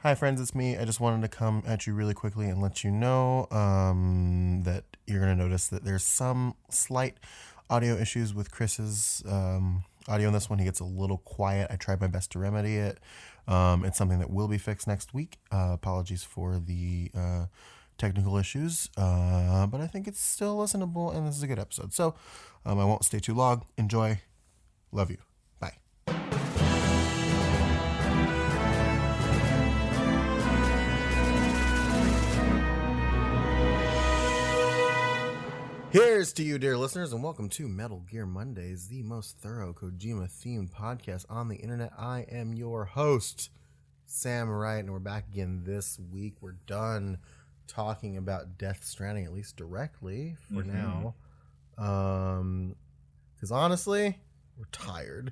Hi, friends, it's me. I just wanted to come at you really quickly and let you know that you're going to notice that there's some slight audio issues with Chris's audio in this one. He gets a little quiet. I tried my best to remedy it. It's something that will be fixed next week. Apologies for the technical issues, but I think it's still listenable, and this is a good episode. So I won't stay too long. Enjoy. Love you. Bye. Here's to you, dear listeners, and welcome to Metal Gear Mondays, the most thorough Kojima-themed podcast on the internet. I am your host, Sam Wright, and we're back again this week. We're done talking about Death Stranding, at least directly for now. Because honestly, we're tired.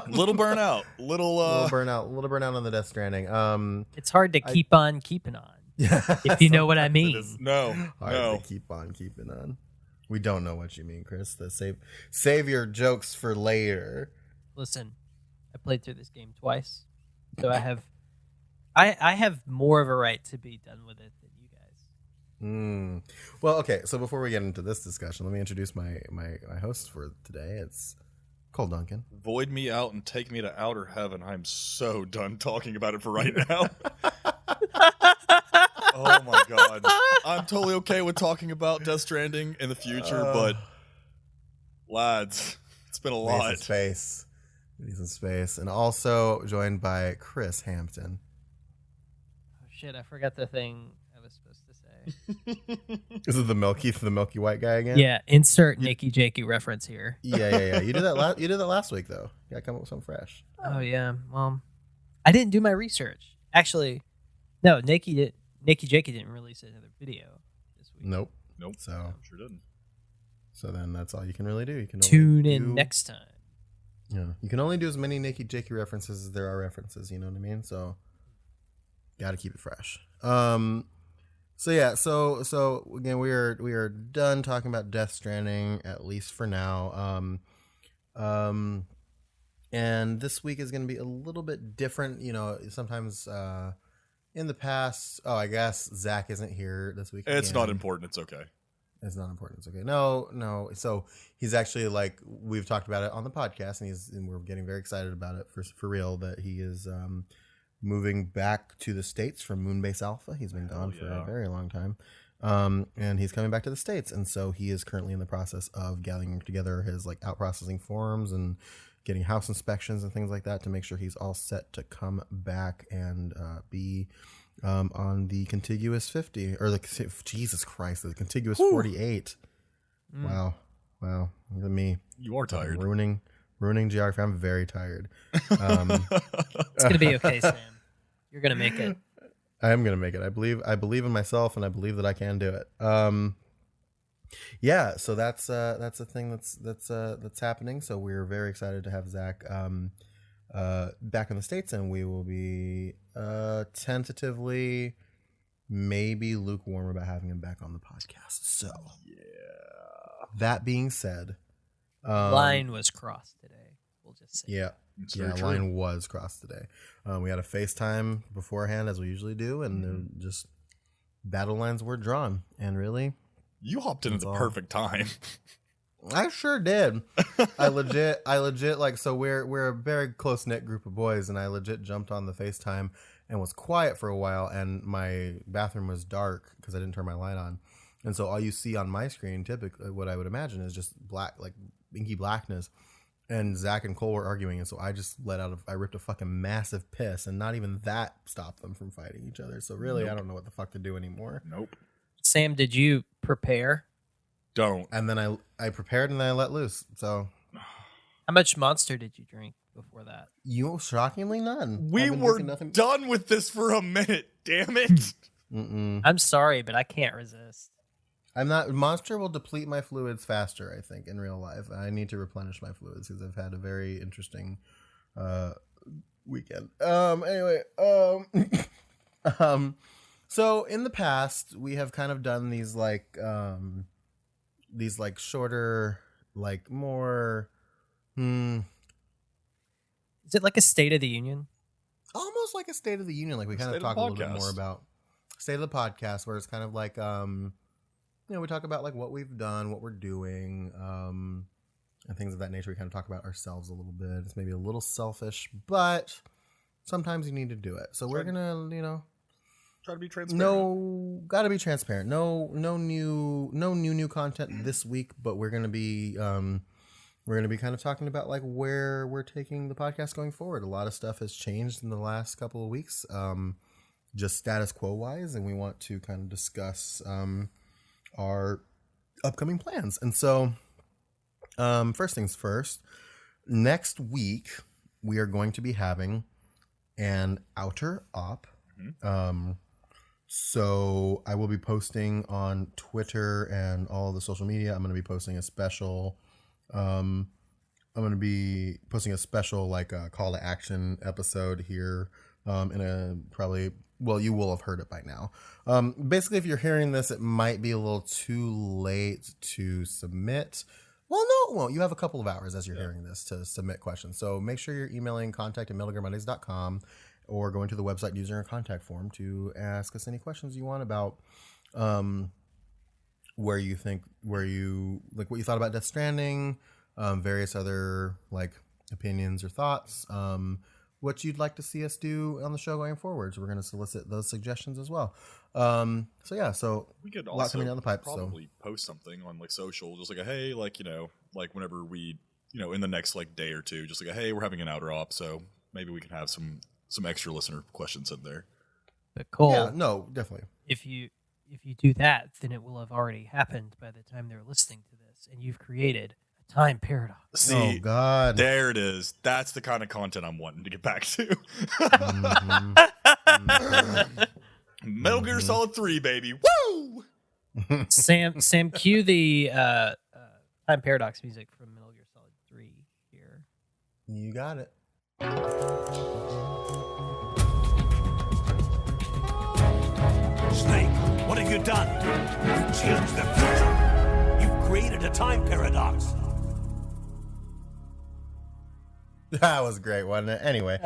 Little burnout. Little burnout on the Death Stranding. It's hard to keep on keeping on. If you know what I mean. No. To keep on keeping on. We don't know what you mean, Chris. Save your jokes for later. Listen, I played through this game twice, so I have more of a right to be done with it than you guys. Well, okay. So before we get into this discussion, let me introduce my host for today. It's Cole Duncan. Void me out and take me to outer heaven. I'm so done talking about it for right now. Oh my god. I'm totally okay with talking about Death Stranding in the future, but lads, it's been a lot. Need some space. And also joined by Chris Hampton. Oh shit, I forgot the thing I was supposed to say. Is it the Milky White guy again? Yeah, insert Nikki Jakey reference here. Yeah. You did that last week though. You gotta come up with something fresh. Oh yeah. Well, I didn't do my research. Actually, no, Nikki Jakey didn't release another video this week. Nope. So sure didn't. So then that's all you can really do. You can tune in next time. Yeah, you can only do as many Nikki Jakey references as there are references. You know what I mean? So got to keep it fresh. So again, we are done talking about Death Stranding, at least for now. And this week is going to be a little bit different. You know, sometimes in the past, I guess Zach isn't here this week. It's not important. It's okay. It's not important. It's okay. No. So he's actually, like, we've talked about it on the podcast, and we're getting very excited about it for real, that he is moving back to the States from Moonbase Alpha. He's been gone for a very long time. And he's coming back to the States. And so he is currently in the process of gathering together his out processing forms and getting house inspections and things like that to make sure he's all set to come back and be on the contiguous 50 or the contiguous 48. Wow. Look at me. You are tired. Ruining geography. I'm very tired. It's gonna be okay, Sam. You're gonna make it. I am gonna make it. I believe in myself, and I believe that I can do it. Yeah, so that's a thing that's happening. So we're very excited to have Zach back in the States, and we will be tentatively maybe lukewarm about having him back on the podcast. So yeah. That being said, Line was crossed today. We'll just say. Yeah. Line was crossed today. We had a FaceTime beforehand, as we usually do, and just battle lines were drawn. And really, you hopped in at the perfect time. I sure did. I legit so we're a very close knit group of boys, and I legit jumped on the FaceTime and was quiet for a while, and my bathroom was dark because I didn't turn my light on. And so all you see on my screen, typically what I would imagine, is just black, like inky blackness. And Zach and Cole were arguing, and so I just I ripped a fucking massive piss, and not even that stopped them from fighting each other. So really, I don't know what the fuck to do anymore. Nope. Sam, did you prepare? Don't. And then I prepared, and then I let loose. So how much Monster did you drink before that? You shockingly none. We were done with this for a minute. Damn it. I'm sorry, but I can't resist. I'm not. Monster will deplete my fluids faster, I think, in real life. I need to replenish my fluids because I've had a very interesting weekend. Anyway, so in the past, we have kind of done these shorter, more Is it like a State of the Union? almost like a State of the Union. Like we kind of talk a little bit more about State of the Podcast, where it's kind of like, we talk about like what we've done, what we're doing, and things of that nature. We kind of talk about ourselves a little bit. It's maybe a little selfish, but sometimes you need to do it. So we're gonna, try to be transparent. Gotta be transparent. No new content this week, but we're gonna be kind of talking about like where we're taking the podcast going forward. A lot of stuff has changed in the last couple of weeks, just status quo wise, and we want to kind of discuss our upcoming plans. And so, first things first, next week we are going to be having an outer op. So I will be posting on Twitter and all of the social media. I'm going to be posting a special like call to action episode here in a probably, well, you will have heard it by now. Basically, if you're hearing this, it might be a little too late to submit. Well, no, it won't. You have a couple of hours as you're hearing this to submit questions. So make sure you're emailing contact@metalgearmondays.com or going to the website using our contact form to ask us any questions you want about what you thought about Death Stranding, various other like opinions or thoughts, what you'd like to see us do on the show going forward. So we're going to solicit those suggestions as well. So we could a lot coming down the pipe. Probably post something on like social, just like a hey, like like whenever we in the next like day or two, just like a hey, we're having an outer op, so maybe we can have some extra listener questions in there. But Cole, yeah, no, definitely. If you do that, then it will have already happened by the time they're listening to this, and you've created a time paradox. See, oh God, there it is. That's the kind of content I'm wanting to get back to. Metal Gear Solid 3, baby. Woo! Sam, cue the time paradox music from Metal Gear Solid 3 here. You got it. Snake, what have you done? You changed the future. You've created a time paradox. That was great, wasn't it? Anyway.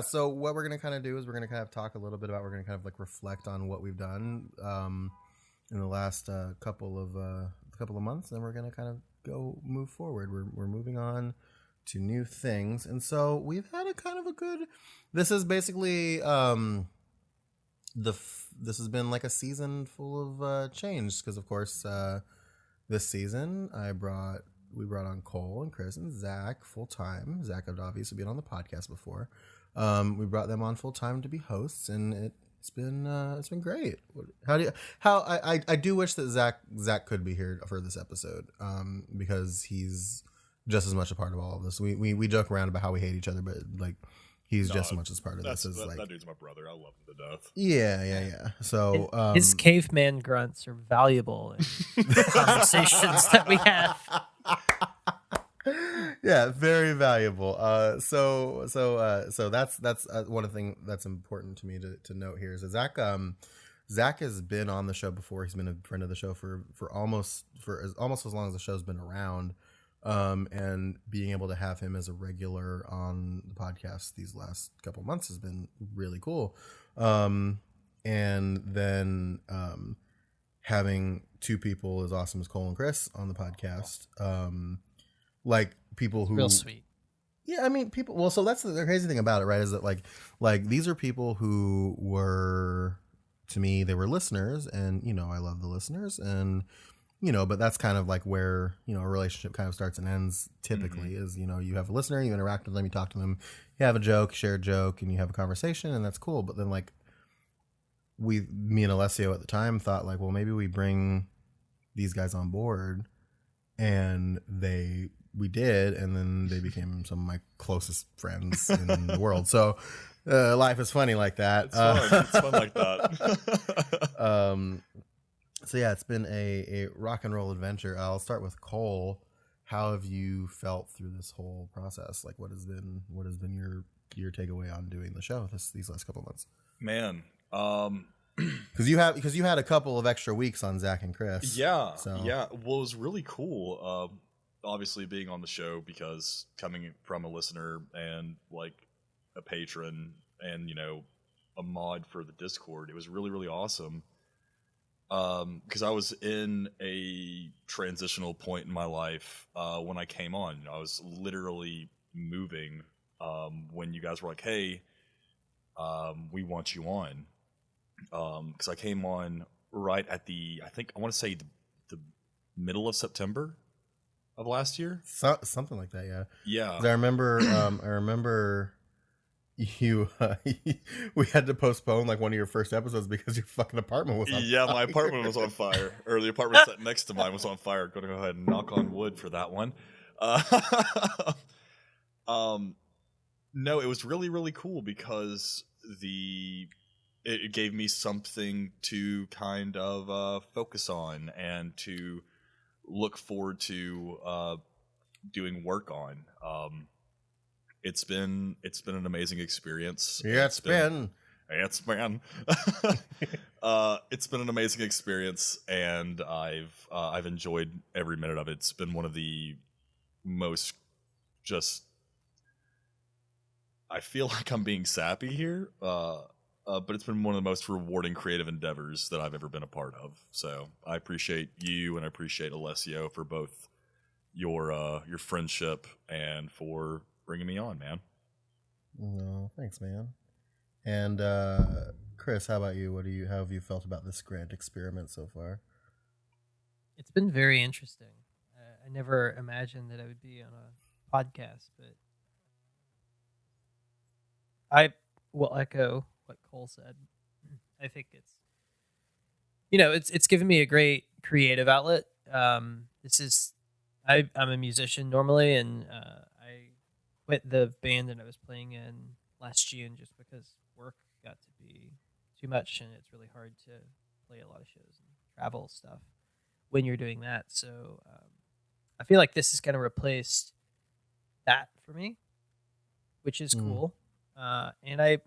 So what we're going to kind of do is we're going to kind of talk a little bit about, we're going to kind of like reflect on what we've done in the last couple of months, and we're going to kind of move forward. We're moving on to new things. And so we've had a kind of a good, this is basically, this has been like a season full of change. Cause of course, this season we brought on Cole and Chris and Zach full time. Zach had obviously been on the podcast before. We brought them on full time to be hosts, and it's been great. I do wish that Zach could be here for this episode, because he's just as much a part of all of this. We joke around about how we hate each other, but like he's just as much as part of this. That dude's my brother. I love him to death. Yeah. So his caveman grunts are valuable in conversations that we have. Yeah, very valuable. So that's one thing that's important to me to note here is that Zach has been on the show before. He's been a friend of the show for almost as long as the show's been around. And being able to have him as a regular on the podcast these last couple months has been really cool. And then having two people as awesome as Cole and Chris on the podcast, like people who real sweet. Yeah, I mean people. Well, so that's the crazy thing about it, right? Is that like these are people who were, to me, they were listeners, and I love the listeners, and but that's kind of like where, a relationship kind of starts and ends typically is, you have a listener, you interact with them, you talk to them, you have a joke, share a joke, and you have a conversation, and that's cool. But then like me and Alessio at the time thought like, well, maybe we bring these guys on board, and we did, and then they became some of my closest friends in the world. So life is funny like that. It's fun. It's fun like that. So yeah, it's been a rock and roll adventure. I'll start with Cole. How have you felt through this whole process? Like, what has been your takeaway on doing the show these last couple of months? Man, because you had a couple of extra weeks on Zach and Chris. Yeah, so. yeah. Well, it was really cool. obviously being on the show, because coming from a listener and like a patron and, you know, a mod for the Discord, it was really, really awesome. Because I was in a transitional point in my life when I came on. I was literally moving when you guys were like, hey, we want you on. Because I came on right at I want to say the middle of September of last year. Something like that, yeah. Yeah. 'Cause I remember you we had to postpone like one of your first episodes because your fucking apartment was on fire. My apartment was on fire, or the apartment set next to mine was on fire. Going to go ahead and knock on wood for that one. No, it was really, really cool because it gave me something to kind of focus on and to look forward to doing work on. It's been an amazing experience. Yeah, it's been it's been an amazing experience, and I've enjoyed every minute of it. It's been one of the most I feel like I'm being sappy here, but it's been one of the most rewarding creative endeavors that I've ever been a part of. So I appreciate you, and I appreciate Alessio for both your friendship and for bringing me on, man. No, thanks, man. And Chris, how about you? How have you felt about this grand experiment so far? It's been very interesting. I never imagined that I would be on a podcast, but I will echo what Cole said. I think it's given me a great creative outlet. I'm a musician normally, and I quit the band that I was playing in last June just because work got to be too much, and it's really hard to play a lot of shows and travel stuff when you're doing that. So I feel like this has kind of replaced that for me, which is cool. And I've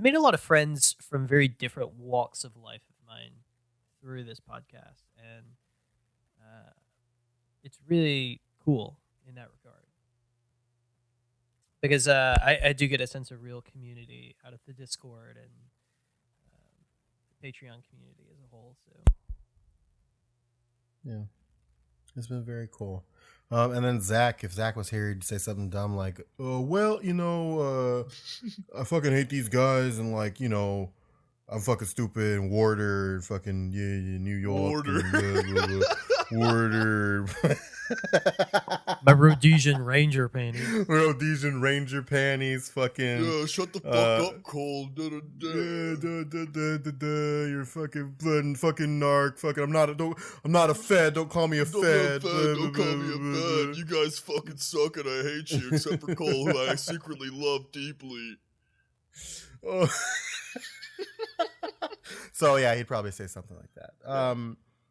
made a lot of friends from very different walks of life of mine through this podcast, and it's really cool in that regard because I do get a sense of real community out of the Discord and the Patreon community as a whole. So yeah, it's been very cool. And then Zach, if Zach was here, he'd say something dumb like, well, I fucking hate these guys, and like, I'm fucking stupid, and Warder, fucking, New York. Warder. Warder. my Rhodesian Ranger panties. Rhodesian Ranger panties, fucking. Yeah, shut the fuck up, Cole. You're fucking blood, fucking narc. Fucking, I'm not a fed. Don't call me a fed. Don't call me a fed. You guys fucking suck, and I hate you, except for Cole, who I secretly love deeply. Oh. So yeah, he'd probably say something like that.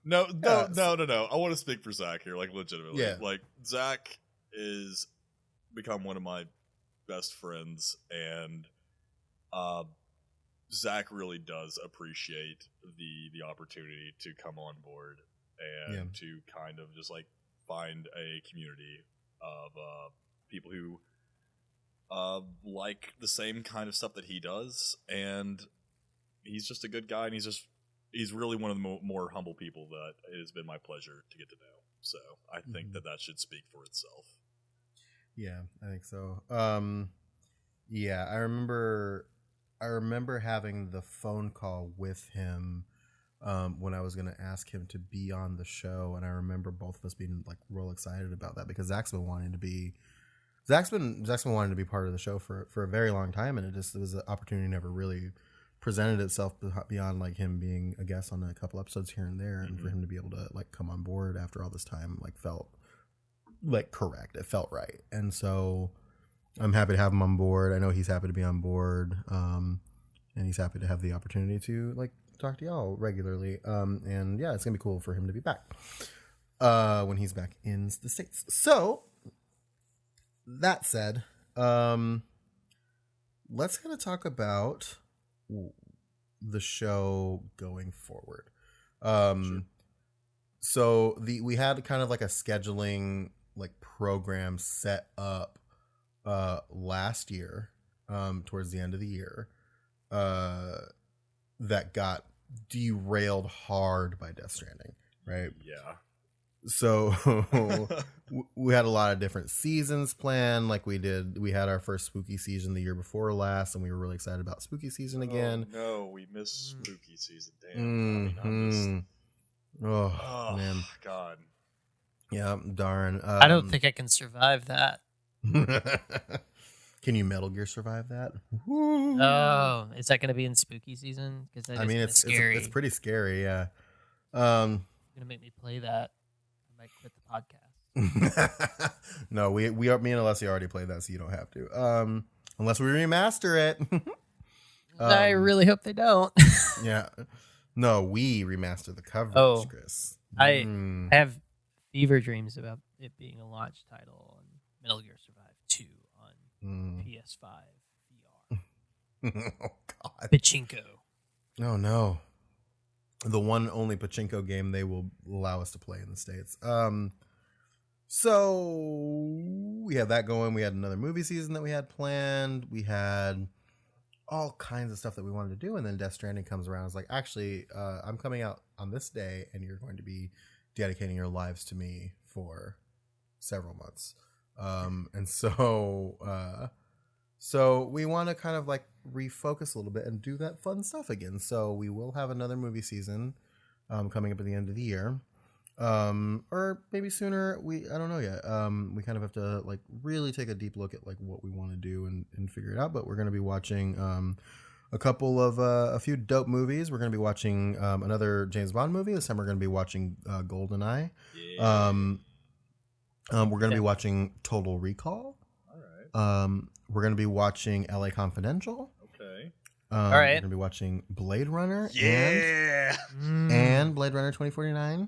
No. I want to speak for Zach here, like legitimately. Yeah. Like Zach is become one of my best friends, and Zach really does appreciate the opportunity to come on board and to kind of just like find a community of people who like the same kind of stuff that he does, and he's just a good guy, and he's really one of the more humble people that it has been my pleasure to get to know. So I think that should speak for itself. Yeah, I think so. Yeah, I remember having the phone call with him when I was going to ask him to be on the show, and I remember both of us being like real excited about that because Zach's been wanting to be part of the show for a very long time, and it was an opportunity never really presented itself beyond like him being a guest on a couple episodes here and there, and for him to be able to like come on board after all this time like felt like correct. It felt right, and so I'm happy to have him on board. I know he's happy to be on board, and he's happy to have the opportunity to like talk to y'all regularly. And yeah, it's gonna be cool for him to be back when he's back in the States. So that said, let's kind of talk about the show going forward. Sure. So we had kind of like a scheduling like program set up last year, towards the end of the year, that got derailed hard by Death Stranding, right? Yeah. So we had a lot of different seasons planned. Like we had our first spooky season the year before last, and we were really excited about spooky season again. Oh, no, we missed spooky season. Damn. I mean, I'm just... Oh, man. God. Yeah, darn. I don't think I can survive that. Can you Metal Gear survive that? Oh, is that going to be in spooky season? Because I mean, it's scary. It's pretty scary. Yeah. Going to make me play that. I might quit the podcast. No, me and Alessia already played that, so you don't have to. Unless we remaster it. I really hope they don't. Yeah. No, we remaster the coverage, Oh. Chris. I have fever dreams about it being a launch title on Metal Gear Survive 2 on PS5 VR. Oh, God. Pachinko. Oh, no. The one only pachinko game they will allow us to play in the States. So we had that going. We had another movie season that we had planned. We had all kinds of stuff that we wanted to do. And then Death Stranding comes around. It's like, actually, I'm coming out on this day, and you're going to be dedicating your lives to me for several months. And so we want to kind of like refocus a little bit and do that fun stuff again. So we will have another movie season coming up at the end of the year, or maybe sooner. I don't know yet. We kind of have to like really take a deep look at like what we want to do and figure it out. But we're going to be watching a few dope movies. We're going to be watching another James Bond movie. This time we're going to be watching GoldenEye. Yeah. We're going to be watching Total Recall. All right. We're going to be watching LA Confidential. Okay. All right. We're going to be watching Blade Runner Yeah. and Blade Runner 2049.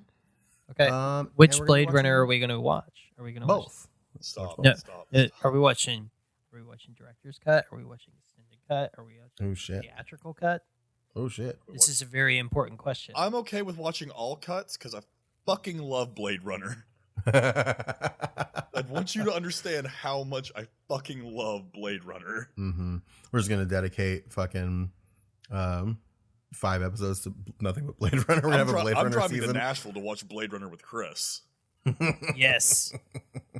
Okay. Which and we're gonna be Blade Runner watching are we going to watch? Are we going to watch? both? Stop. No. Stop. Are we watching director's cut? Are we watching extended cut? Are we watching Oh shit. theatrical cut? Oh shit. This is a very important question. I'm okay with watching all cuts because I fucking love Blade Runner. I want you to understand how much I fucking love Blade Runner. Mm-hmm. We're just gonna dedicate fucking 5 episodes to nothing but Blade Runner. We're gonna have a Blade I'm Runner driving season. to Nashville to watch Blade Runner with Chris. Yes.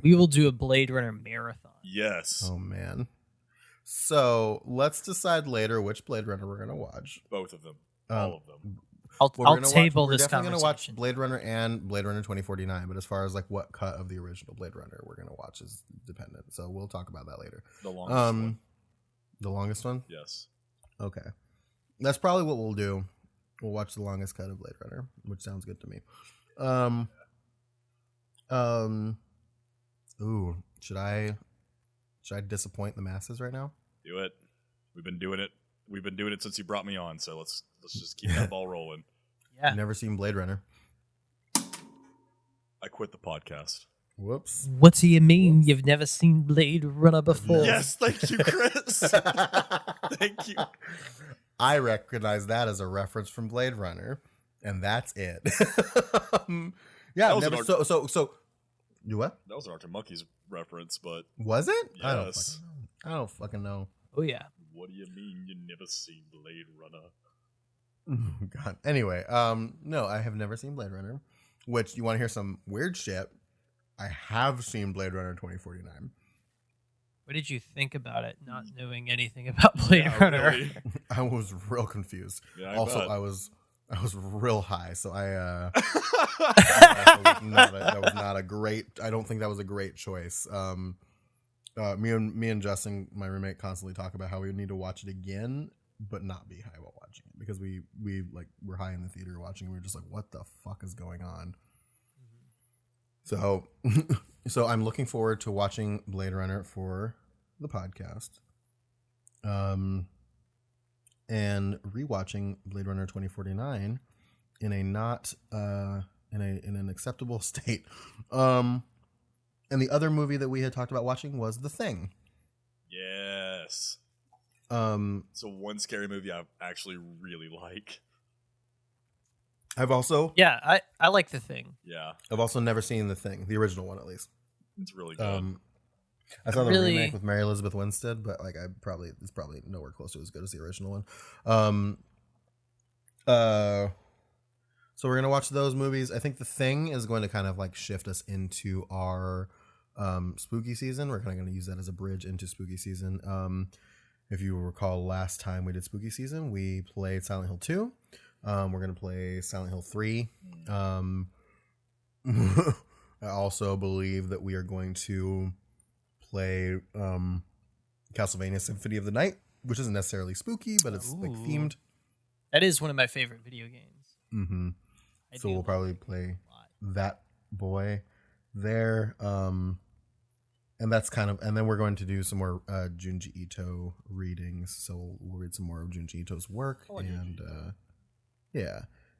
We will do a Blade Runner marathon. Yes. Oh man. So let's decide later which Blade Runner we're gonna watch. Both of them. All of them. I'll We're table we're this definitely conversation. gonna watch Blade Runner and Blade Runner 2049. But as far as like what cut of the original Blade Runner we're gonna watch is dependent. So we'll talk about that later. The longest one. The longest one. Yes. Okay, that's probably what we'll do. We'll watch the longest cut of Blade Runner, which sounds good to me. Ooh, should I disappoint the masses right now? Do it. We've been doing it. We've been doing it since you brought me on. So let's just keep that ball rolling. Yeah. Never seen Blade Runner. I quit the podcast. Whoops. What do you mean you've never seen Blade Runner before? Yes, thank you, Chris. Thank you. I recognize that as a reference from Blade Runner, and that's it. Yeah, That was never. an So. You what? That was an Arctic Monkeys reference, but Was it? yes. I don't fucking know. Oh yeah. What do you mean you never seen Blade Runner? God. Anyway, no, I have never seen Blade Runner. Which, you want to hear some weird shit? I have seen Blade Runner 2049. What did you think about it, not knowing anything about Blade Yeah, Runner? really. I was real confused. Yeah, I also, bet. I was real high, so that was not a great. I don't think that was a great choice. Me and Justin, my roommate, constantly talk about how we need to watch it again, but not be high while watching it because we were high in the theater watching. We were just like, what the fuck is going on? So I'm looking forward to watching Blade Runner for the podcast, and rewatching Blade Runner 2049 in a not in an acceptable state. And the other movie that we had talked about watching was The Thing. Yes. So one scary movie I actually really like. I've also Yeah, I like The Thing. Yeah, I've also never seen The Thing, the original one at least. it's really good. I saw the Really- remake with Mary Elizabeth Winstead, but like it's probably nowhere close to as good as the original one. So we're gonna watch those movies. I think The Thing is going to kind of like shift us into our spooky season. We're kind of going to use that as a bridge into spooky season. If you recall, last time we did spooky season, we played Silent Hill 2. We're going to play Silent Hill 3. I also believe that we are going to play Castlevania Symphony of the Night, which isn't necessarily spooky, but it's like Ooh. themed. That is one of my favorite video games. Mm-hmm. I So do we'll love probably it play a lot. that boy there. And that's kind of, and then we're going to do some more Junji Ito readings. So we'll read some more of Junji Ito's work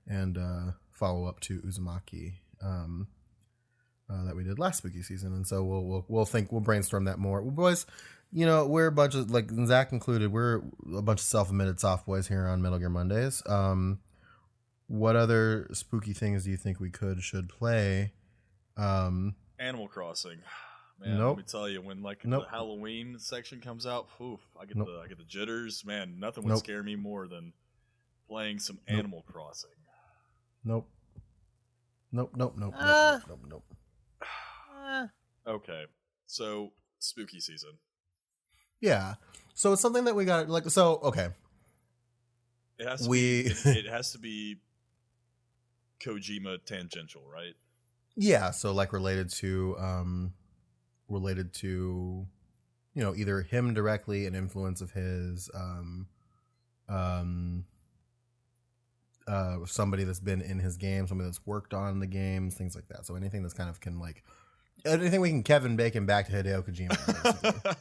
and follow up to Uzumaki that we did last spooky season. And so we'll brainstorm that more. Well, boys, you know, we're a bunch of, like Zach included, we're a bunch of self-admitted soft boys here on Metal Gear Mondays. What other spooky things do you think we should play? Animal Crossing. Man, Nope. let me tell you, when like Nope. the Halloween section comes out, I get Nope. the jitters. Man, nothing would Nope. scare me more than playing some Nope. Animal Crossing. Nope. Nope. Okay, so spooky season. Yeah. So it's something that we got like, so, okay. It has to We- be. It has to be Kojima tangential, right? Yeah. So like related to, you know, either him directly, an influence of his, somebody that's been in his game, somebody that's worked on the games, things like that. So anything that's kind of anything we can Kevin Bacon back to Hideo Kojima basically,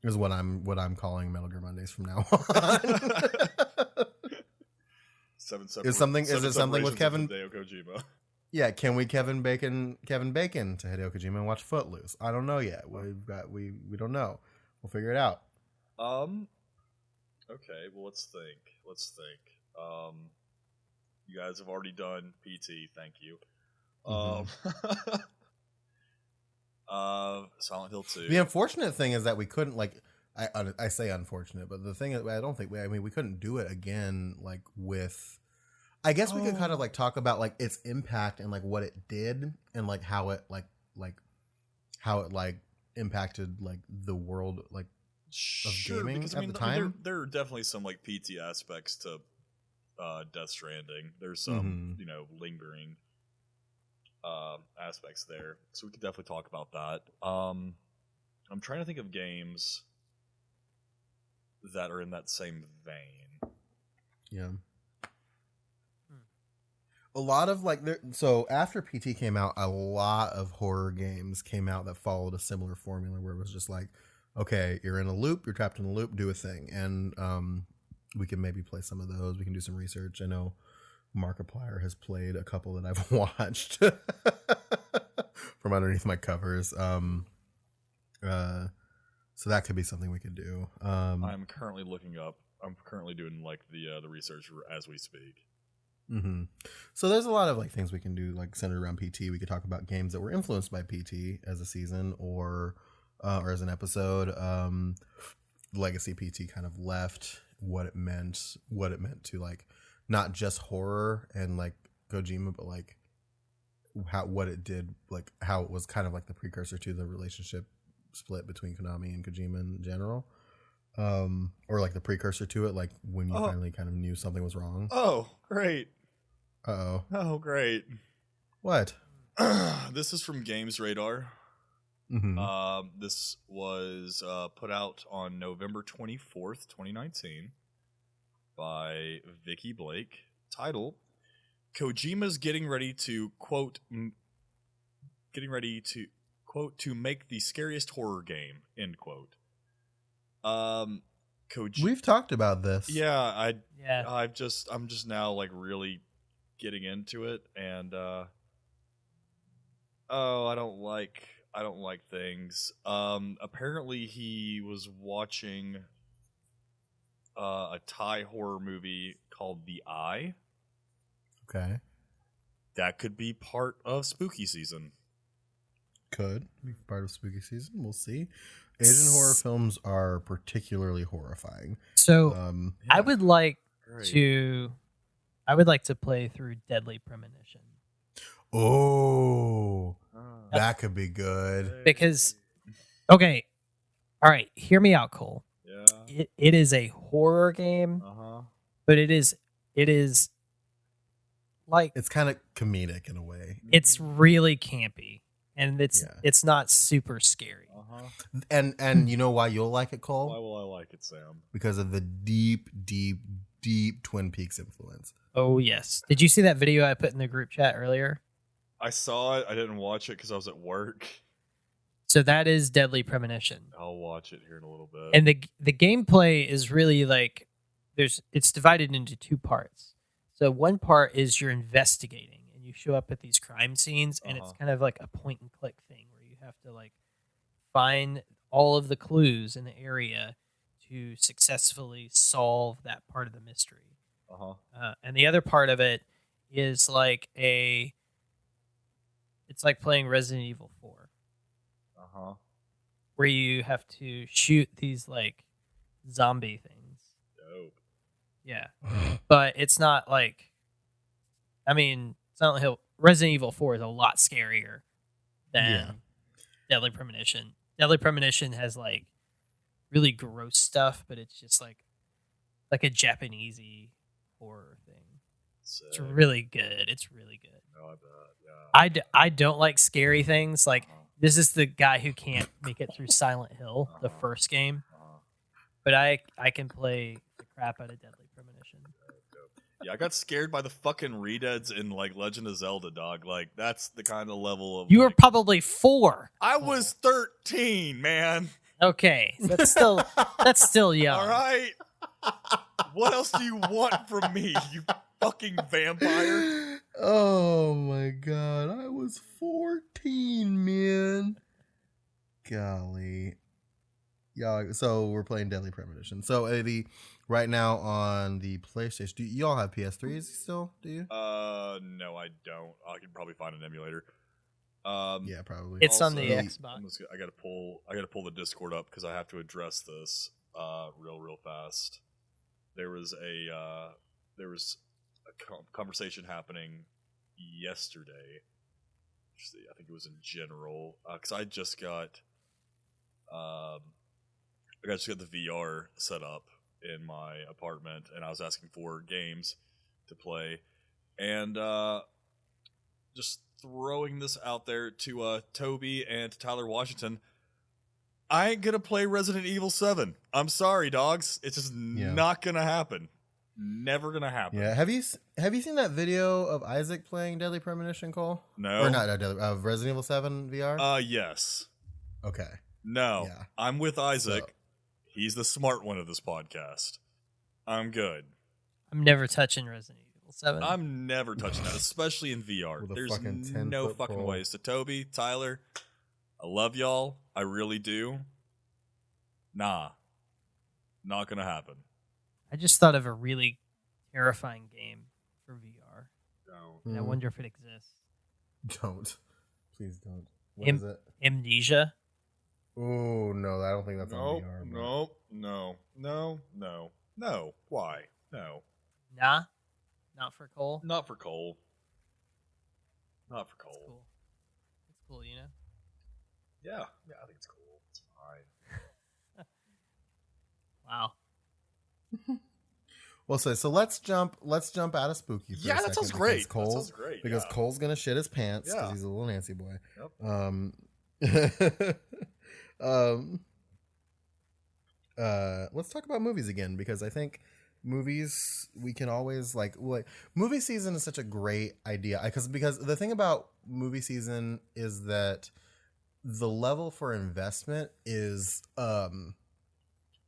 is what I'm calling Metal Gear Mondays from now on. Is it something with Kevin? Hideo Kojima. Yeah, can we Kevin Bacon to Hideo Kojima and watch Footloose? I don't know yet. We don't know. We'll figure it out. Okay, well let's think. You guys have already done PT, thank you. Silent Hill 2. The unfortunate thing is that we couldn't I say unfortunate, but the thing is I don't think we couldn't do it again like with. I guess we could kind of like talk about like its impact and like what it did and like how it impacted like the world like of gaming because, at the time. there are definitely some like PT aspects to Death Stranding. There's some lingering aspects there, so we could definitely talk about that. I'm trying to think of games that are in that same vein. Yeah. A lot of like so after PT came out, a lot of horror games came out that followed a similar formula where it was just like, okay, you're in a loop, you're trapped in a loop, do a thing. And we can maybe play some of those. We can do some research. I know Markiplier has played a couple that I've watched from underneath my covers. So that could be something we could do. I'm currently looking up. I'm currently doing like the research as we speak. Mm-hmm. So there's a lot of like things we can do like centered around PT. We could talk about games that were influenced by PT as a season or as an episode. Legacy PT kind of left, what it meant to like not just horror and like Kojima, but like what it did, like how it was kind of like the precursor to the relationship split between Konami and Kojima in general. Or like the precursor to it, like when you finally kind of knew something was wrong. Oh, great. Uh-oh. Oh, great. What? This is from Games Radar. Mm-hmm. This was put out on November 24th, 2019 by Vicky Blake. Title: Kojima's getting ready to to make the scariest horror game, end quote. We've talked about this. Yeah, I'm just now like really getting into it, and I don't like things. Apparently he was watching a Thai horror movie called The Eye. Okay. that could be part of spooky season. Could be part of spooky season. We'll see. Asian horror films are particularly horrifying. So I Yeah. would like Great. to play through Deadly Premonition Oh, that could be good. because okay, all right, hear me out, Cole. Yeah. It is a horror game, but it is like It's kind of comedic in a way, it's really campy and Yeah. it's not super scary. and you know why you'll like it, Why Cole? will I like it, Sam? Because of the deep, deep, deep Twin Peaks influence. Oh yes. Did you see that video I put in the group chat earlier? I saw it. I didn't watch it because I was at work. So that is Deadly Premonition. I'll watch it here in a little bit. And the gameplay is really like it's divided into two parts. So one part is you're investigating and you show up at these crime scenes and it's kind of like a point and click thing where you have to like find all of the clues in the area to successfully solve that part of the mystery. And the other part of it is like it's like playing Resident Evil 4. Where you have to shoot these like zombie things. Dope. Yeah. But it's not like Silent Hill Resident Evil 4 is a lot scarier than Yeah. Deadly Premonition. Deadly Premonition has like really gross stuff, but it's just like a Japanesey horror thing. It's Sick. really good. It's really good. Oh, I bet. Yeah. I don't like scary things. Like this is the guy who can't make it through Silent Hill, the first game. But I can play the crap out of Deadly Premonition. Yeah, I got scared by the fucking redeads in like Legend of Zelda, dog. Like that's the kind of level of You were like, probably 4. I was 13, man. Okay, so that's still young. All right. What else do you want from me, you fucking vampire? Oh my god, I was 14, man. Golly. Yeah, so we're playing Deadly Premonition. So right now on the PlayStation, do you all have PS3s still? Do you? No, I don't. I could probably find an emulator. Yeah, probably. It's on the Also, Xbox. I gotta pull the Discord up because I have to address this real fast. There was a conversation happening yesterday. I think it was in general because I just got the VR set up in my apartment, and I was asking for games to play, and just throwing this out there to Toby and to Tyler Washington. I ain't gonna play Resident Evil 7. I'm sorry, dogs. It's just not gonna happen. Never gonna happen. Yeah. Have you seen that video of Isaac playing Deadly Premonition, Cole? No. Or not Deadly, Resident Evil 7 VR? Yes. Okay. No. Yeah. I'm with Isaac. So- He's the smart one of this podcast. I'm good. I'm never touching Resident Evil 7. I'm never touching that, especially in VR. With a There's fucking 10 no foot fucking pole. ways. To Toby, Tyler, I love y'all. I really do. Nah. Not gonna happen. I just thought of a really terrifying game for VR. Don't. And I wonder if it exists. Don't. Please don't. What Am- is it? Amnesia. Oh, no, I don't think that's on VR. but- No. Why? No. Nah. Not for Cole. Not for Cole. Not for It's Cole. cool. It's cool, you know? Yeah, I think it's cool. It's fine. Wow. Well, so let's jump out of spooky. For Yeah, a that second sounds because great. That Cole's, sounds great. because yeah. Cole's gonna shit his pants because Yeah. he's a little Nancy boy. Yep. Let's talk about movies again because I think movies we can always like movie season is such a great idea because the thing about movie season is that the level for investment is a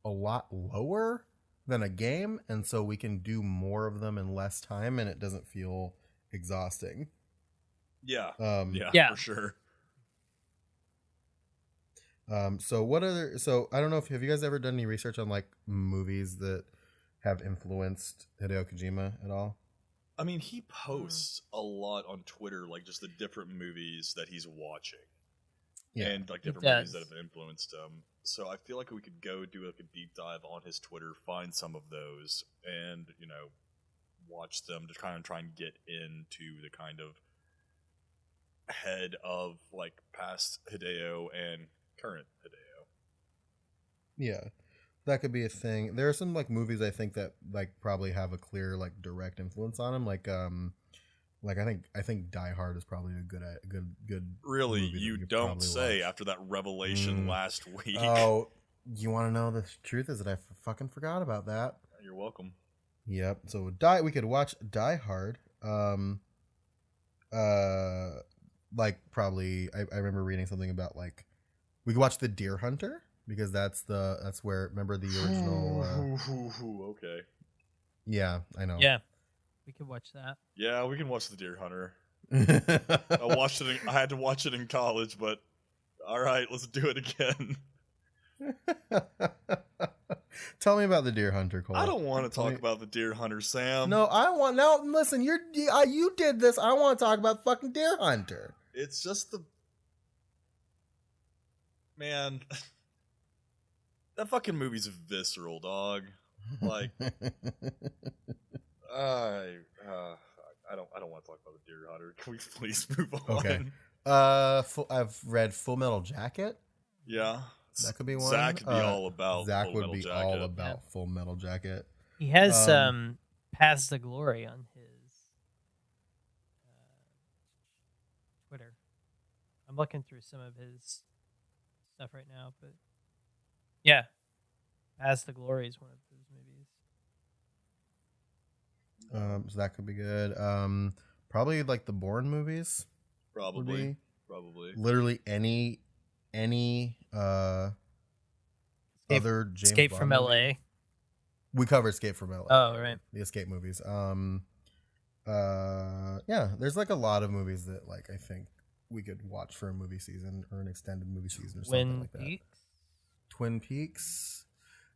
lot lower than a game, and so we can do more of them in less time and it doesn't feel exhausting. Yeah. Yeah. For sure. So I don't know have you guys ever done any research on like movies that have influenced Hideo Kojima at all? I mean, he posts a lot on Twitter, like just the different movies that he's watching, and like different movies that have influenced him. So I feel like we could go do like a deep dive on his Twitter, find some of those, and watch them to kind of try and get into the kind of head of like past Hideo and current Hideo. Yeah, that could be a thing. There are some like movies I think that like probably have a clear like direct influence on him. Like I think Die Hard is probably a good. Really, you don't say watch. After that revelation last week. Oh, you want to know the truth is that I fucking forgot about that. You're welcome. Yep. So we could watch Die Hard. Like probably I remember reading something about like we could watch The Deer Hunter because that's where remember the original. Okay. Yeah, I know. Yeah, we could watch that. Yeah, we can watch The Deer Hunter. I had to watch it in college, but all right, let's do it again. Tell me about The Deer Hunter, Cole. I don't want to talk about The Deer Hunter, Sam. No, listen, you did this. I want to talk about fucking Deer Hunter. It's just man, that fucking movie's visceral, dog. Like, I don't want to talk about The Deer Hunter. Can we please move on? Okay. I've read Full Metal Jacket. Yeah. That could be one. Zach would be all about Zach Full would Metal be Jacket. all about Full Metal Jacket. He has Paths to Glory on his Twitter. I'm looking through some of his stuff right now, but yeah, Paths to Glory is one of those movies. So that could be good. Probably like the Bourne movies. Probably. Literally any other James Escape Bond from movie. LA. We covered Escape from LA. Oh, right. The Escape movies. Yeah, there's like a lot of movies that like I think we could watch for a movie season or an extended movie season or something like that. Twin Peaks.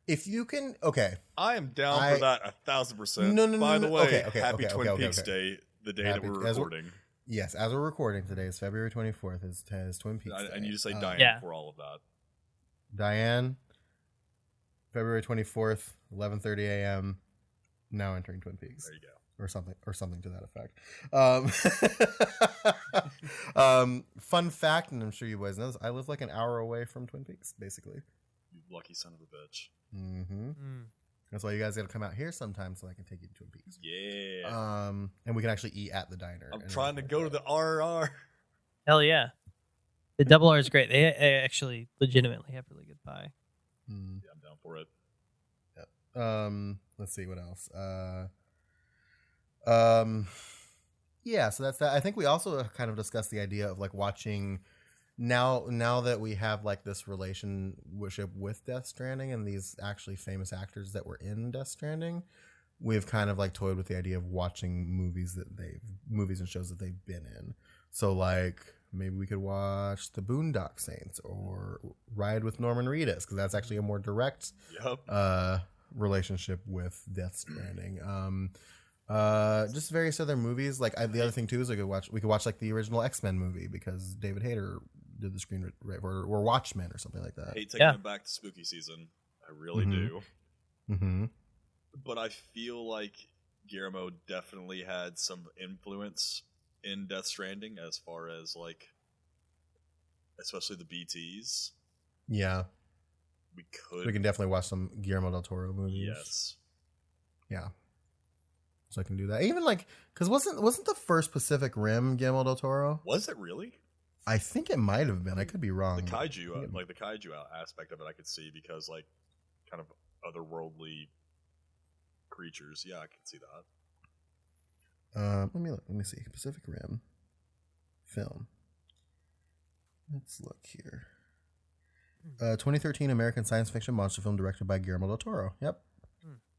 If you can, okay. I am down for that 1,000%. No. By the way, okay, happy Twin Peaks Day, the day that we're recording. Yes, as we're recording today is February 24th. Is Twin Peaks Day. I need to say Diane for all of that. Diane, February 24th, 11:30 a.m. Now entering Twin Peaks. There you go. Or something to that effect. Fun fact, and I'm sure you guys know this, I live like an hour away from Twin Peaks, basically. You lucky son of a bitch. Mm-hmm. That's why you guys gotta come out here sometime so I can take you to Twin Peaks. Yeah. And we can actually eat at the diner. I'm trying to go to the RR. Hell yeah. The Double R is great. They actually legitimately have really good pie. Yeah, I'm down for it. Yep. Let's see what else. Yeah, so that's that. I think we also kind of discussed the idea of like watching now that we have like this relationship with Death Stranding and these actually famous actors that were in Death Stranding, we've kind of like toyed with the idea of watching movies and shows that they've been in. So like maybe we could watch The Boondock Saints or Ride with Norman Reedus because that's actually a more direct relationship with Death Stranding. Just various other movies. Like the other thing too is we could watch like the original X-Men movie because David Hayter did the screen or Watchmen or something like that. I hate taking it back to spooky season. I really do. Mm-hmm. But I feel like Guillermo definitely had some influence in Death Stranding as far as like, especially the BTs. Yeah, we can definitely watch some Guillermo del Toro movies. Yes. Yeah. So I can do that. Even like, because wasn't the first Pacific Rim Guillermo del Toro? Was it really? I think it might have been. I could be wrong. The kaiju, like the kaiju aspect of it, I could see because like kind of otherworldly creatures. Yeah, I could see that. Let me see. Pacific Rim film. Let's look here. 2013 American science fiction monster film directed by Guillermo del Toro. Yep.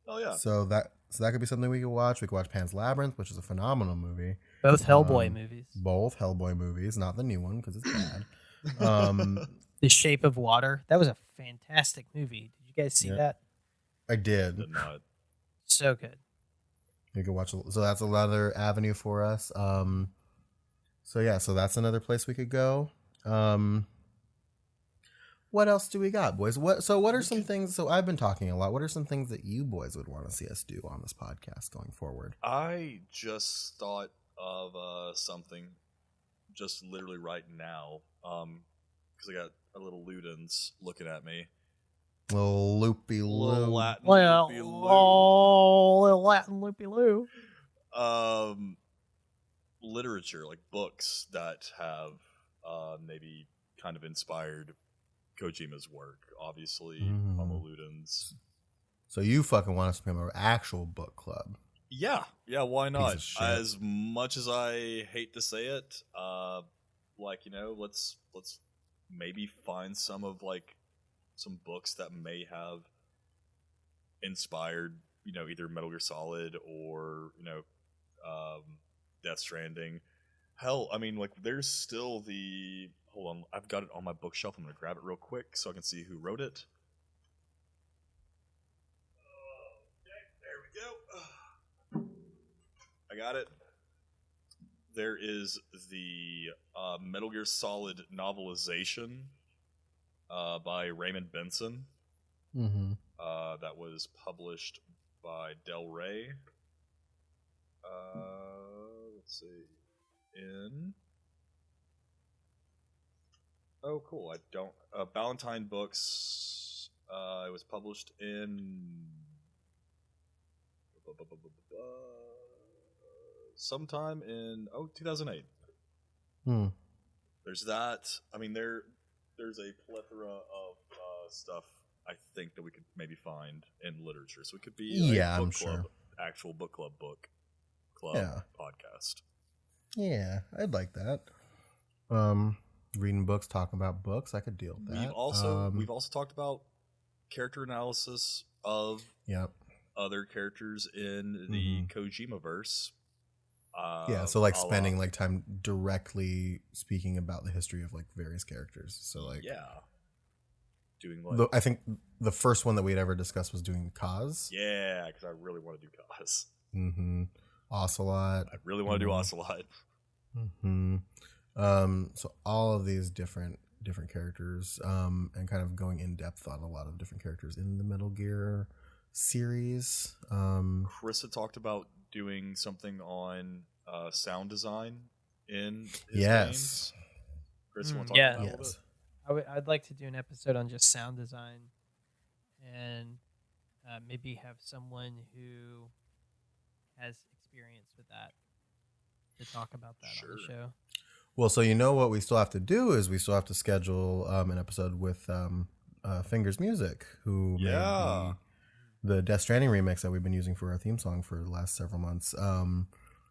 Oh yeah. So that could be something we could watch. We could watch Pan's Labyrinth, which is a phenomenal movie. Both Hellboy movies. Both Hellboy movies, not the new one because it's bad. The Shape of Water. That was a fantastic movie. Did you guys see that? I did. Did not. So good. You can watch. So that's another avenue for us. So yeah, so that's another place we could go. What else do we got, boys? What are some things? So I've been talking a lot. What are some things that you boys would want to see us do on this podcast going forward? I just thought of something just literally right now. Because I got a little Ludens looking at me. Little loopy Little loo. Latin Well, loopy-loo. little Latin loopy loo. Literature, like books that have maybe kind of inspired Kojima's work. Obviously, Mama Ludens. So you fucking want us to become an actual book club? Yeah, why not? of shit. As much as I hate to say it, let's maybe find some books that may have inspired, either Metal Gear Solid or Death Stranding. Hell, I mean, there's still the. Hold on, I've got it on my bookshelf. I'm gonna grab it real quick so I can see who wrote it. There we go. I got it. There is the Metal Gear Solid novelization by Raymond Benson. Mm-hmm. That was published by Del Rey. Let's see. Oh, cool. I don't. Ballantine Books. It was published in. Sometime in 2008. There's that. I mean, there's a plethora of stuff I think that we could maybe find in literature. So it could be a book club, actual book club podcast. Yeah, I'd like that. Reading books, talking about books, I could deal with that. We've also talked about character analysis of other characters in the Kojima verse. So spending time directly speaking about the history of various characters. So doing I think the first one that we'd ever discussed was doing Kaz. Yeah, because I really want to do Kaz. Ocelot. I really want to do Ocelot. So all of these different characters, and kind of going in depth on a lot of different characters in the Metal Gear series. Chris had talked about doing something on sound design in his games. Chris, you want to talk about that a little bit? I'd like to do an episode on just sound design, and maybe have someone who has experience with that to talk about that on the show. Well, so what we still have to do is we still have to schedule an episode with Fingers Music, who made the Death Stranding remix that we've been using for our theme song for the last several months.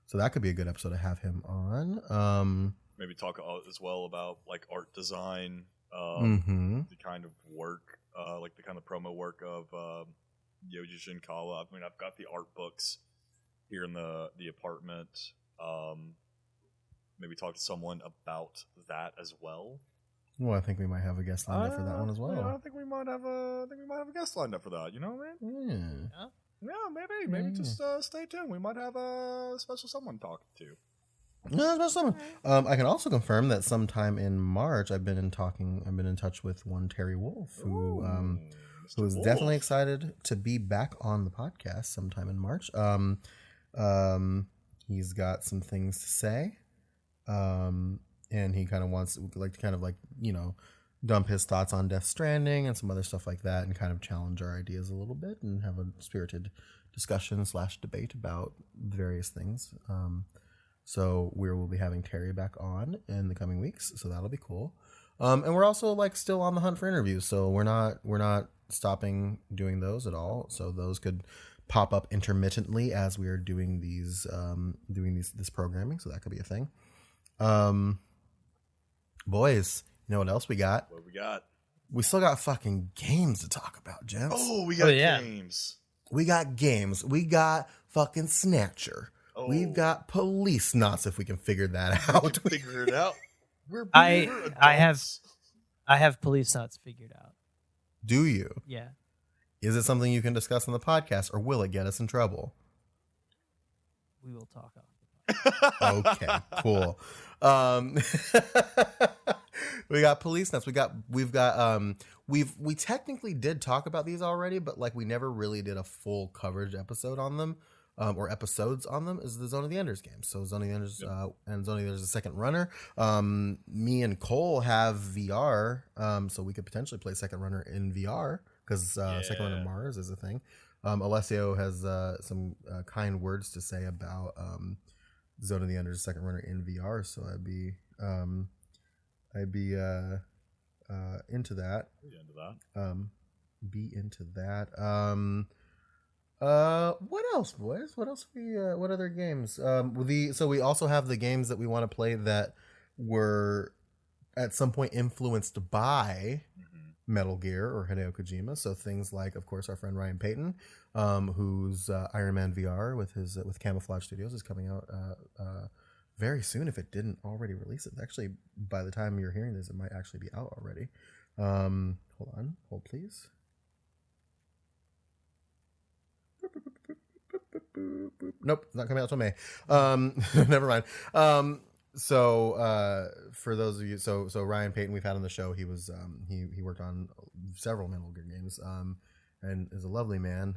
So that could be a good episode to have him on. Maybe talk as well about art design, the kind of work, the kind of promo work of Yoji Shinkawa. I mean, I've got the art books here in the apartment. Maybe talk to someone about that as well. Well, I think we might have a guest lined up for that one as well. I think we might have a guest lined up for that. You know what I mean? Yeah, maybe just stay tuned. We might have a special someone talk to. No, special someone. I can also confirm that sometime in March, I've been in touch with one Terry Wolf, who is definitely excited to be back on the podcast sometime in March. He's got some things to say. And he kind of wants to dump his thoughts on Death Stranding and some other stuff like that, and kind of challenge our ideas a little bit and have a spirited discussion / debate about various things. So we will be having Terry back on in the coming weeks, so that'll be cool. And we're also still on the hunt for interviews, so we're not stopping doing those at all. So those could pop up intermittently as we are doing this programming, so that could be a thing. Boys, you know what else we got? What we got? We still got fucking games to talk about, gents. Oh, we got games. We got games. We got fucking Snatcher. Oh. We've got Police Knots, if we can figure that out. Figure it out. I have Police Knots figured out. Do you? Yeah. Is it something you can discuss on the podcast, or will it get us in trouble? we will talk off. Okay, cool. We got police nuts. We technically did talk about these already, but like we never really did a full coverage episode on them, or episodes on them. Is the Zone of the Enders game. So Zone of the Enders and Zone of the Enders is a second runner. Me and Cole have VR, so we could potentially play Second Runner in VR because Second Runner Mars is a thing. Alessio has some kind words to say about Zone of the Enders Second Runner in VR, so I'd be into that. Be into that. What else, boys? What else? What other games? So we also have the games that we want to play that were at some point influenced by Metal Gear or Hideo Kojima. So things like, of course, our friend Ryan Payton, whose Iron Man VR with Camouflage Studios is coming out very soon. If it didn't already release it, actually, by the time you're hearing this, it might actually be out already. Hold please. Nope, not coming out till May. Never mind. So for those of you, so Ryan Payton we've had on the show. He was he worked on several Metal Gear games, and is a lovely man.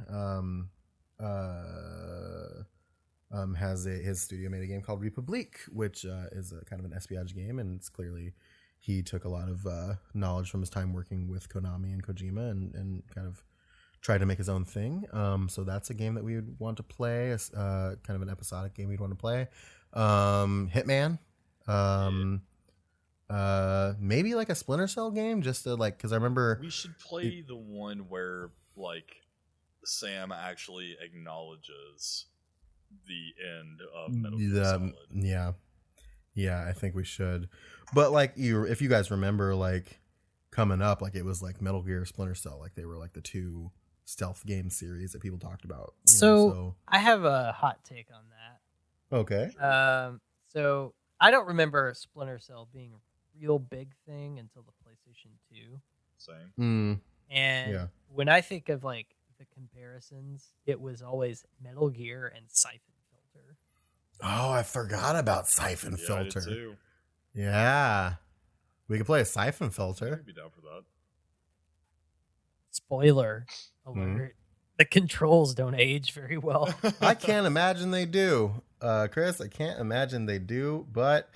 Has his studio made a game called Republique, which is a kind of an espionage game, and it's clearly he took a lot of knowledge from his time working with Konami and Kojima, and kind of tried to make his own thing. So that's a game that we would want to play, kind of an episodic game we'd want to play. Hitman. Maybe like a Splinter Cell game, just to like, because I remember we should play the one where like Sam actually acknowledges the end of Metal Gear Solid. Yeah, I think we should. But like if you guys remember, like coming up, like it was like Metal Gear, Splinter Cell, like they were like the two stealth game series that people talked about. So I have a hot take on that. Okay. So I don't remember Splinter Cell being a real big thing until the PlayStation 2. Same. And when I think of like the comparisons, it was always Metal Gear and Siphon Filter. Oh, I forgot about Siphon Filter. I did too. Yeah. We could play a Siphon Filter. I'd be down for that. Spoiler alert. The controls don't age very well. I can't imagine they do. Chris, I can't imagine they do, but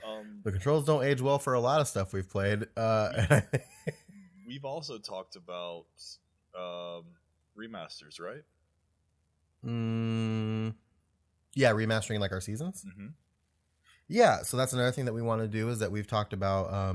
the controls don't age well for a lot of stuff we've played. We've also talked about remasters, right? Yeah, remastering like our seasons. Yeah, so that's another thing that we want to do is that we've talked about.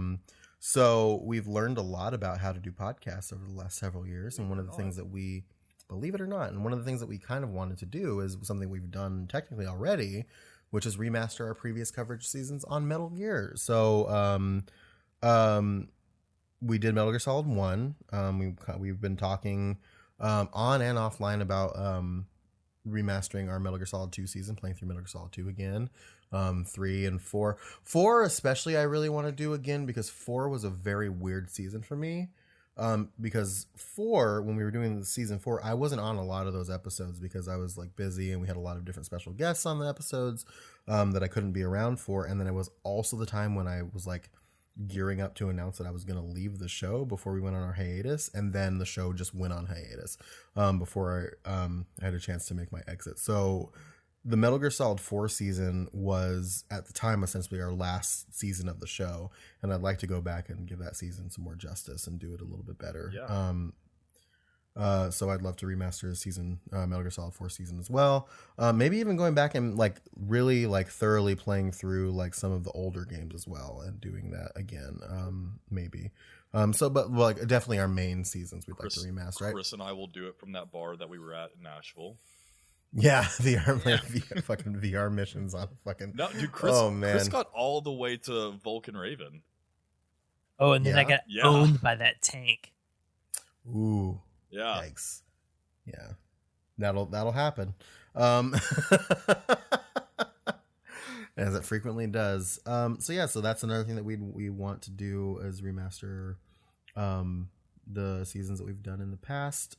So we've learned a lot about how to do podcasts over the last several years, and one of the things that we, believe it or not, and one of the things that we kind of wanted to do is something we've done technically already, which is remaster our previous coverage seasons on Metal Gear. So we did Metal Gear Solid 1. We've been talking on and offline about remastering our Metal Gear Solid 2 season, playing through Metal Gear Solid 2 again. 3 and 4. 4 especially I really want to do again because 4 was a very weird season for me. Because 4, when we were doing the season 4, I wasn't on a lot of those episodes because I was like busy and we had a lot of different special guests on the episodes that I couldn't be around for. And then it was also the time when I was like gearing up to announce that I was going to leave the show before we went on our hiatus. And then the show just went on hiatus before I had a chance to make my exit. So the Metal Gear Solid 4 season was, at the time, essentially our last season of the show, and I'd like to go back and give that season some more justice and do it a little bit better. So I'd love to remaster the season, Metal Gear Solid 4 season as well. Maybe even going back and like really like thoroughly playing through like some of the older games as well and doing that again. Maybe. But like definitely our main seasons we'd like to remaster. Right? Chris and I will do it from that bar that we were at in Nashville. Yeah, VR fucking VR missions on fucking. No, dude, Chris. Oh man, Chris got all the way to Vulcan Raven. Oh, and then I got owned by that tank. Ooh. Yeah. Yikes. Yeah. That'll happen. As it frequently does. So that's another thing that we want to do is remaster the seasons that we've done in the past.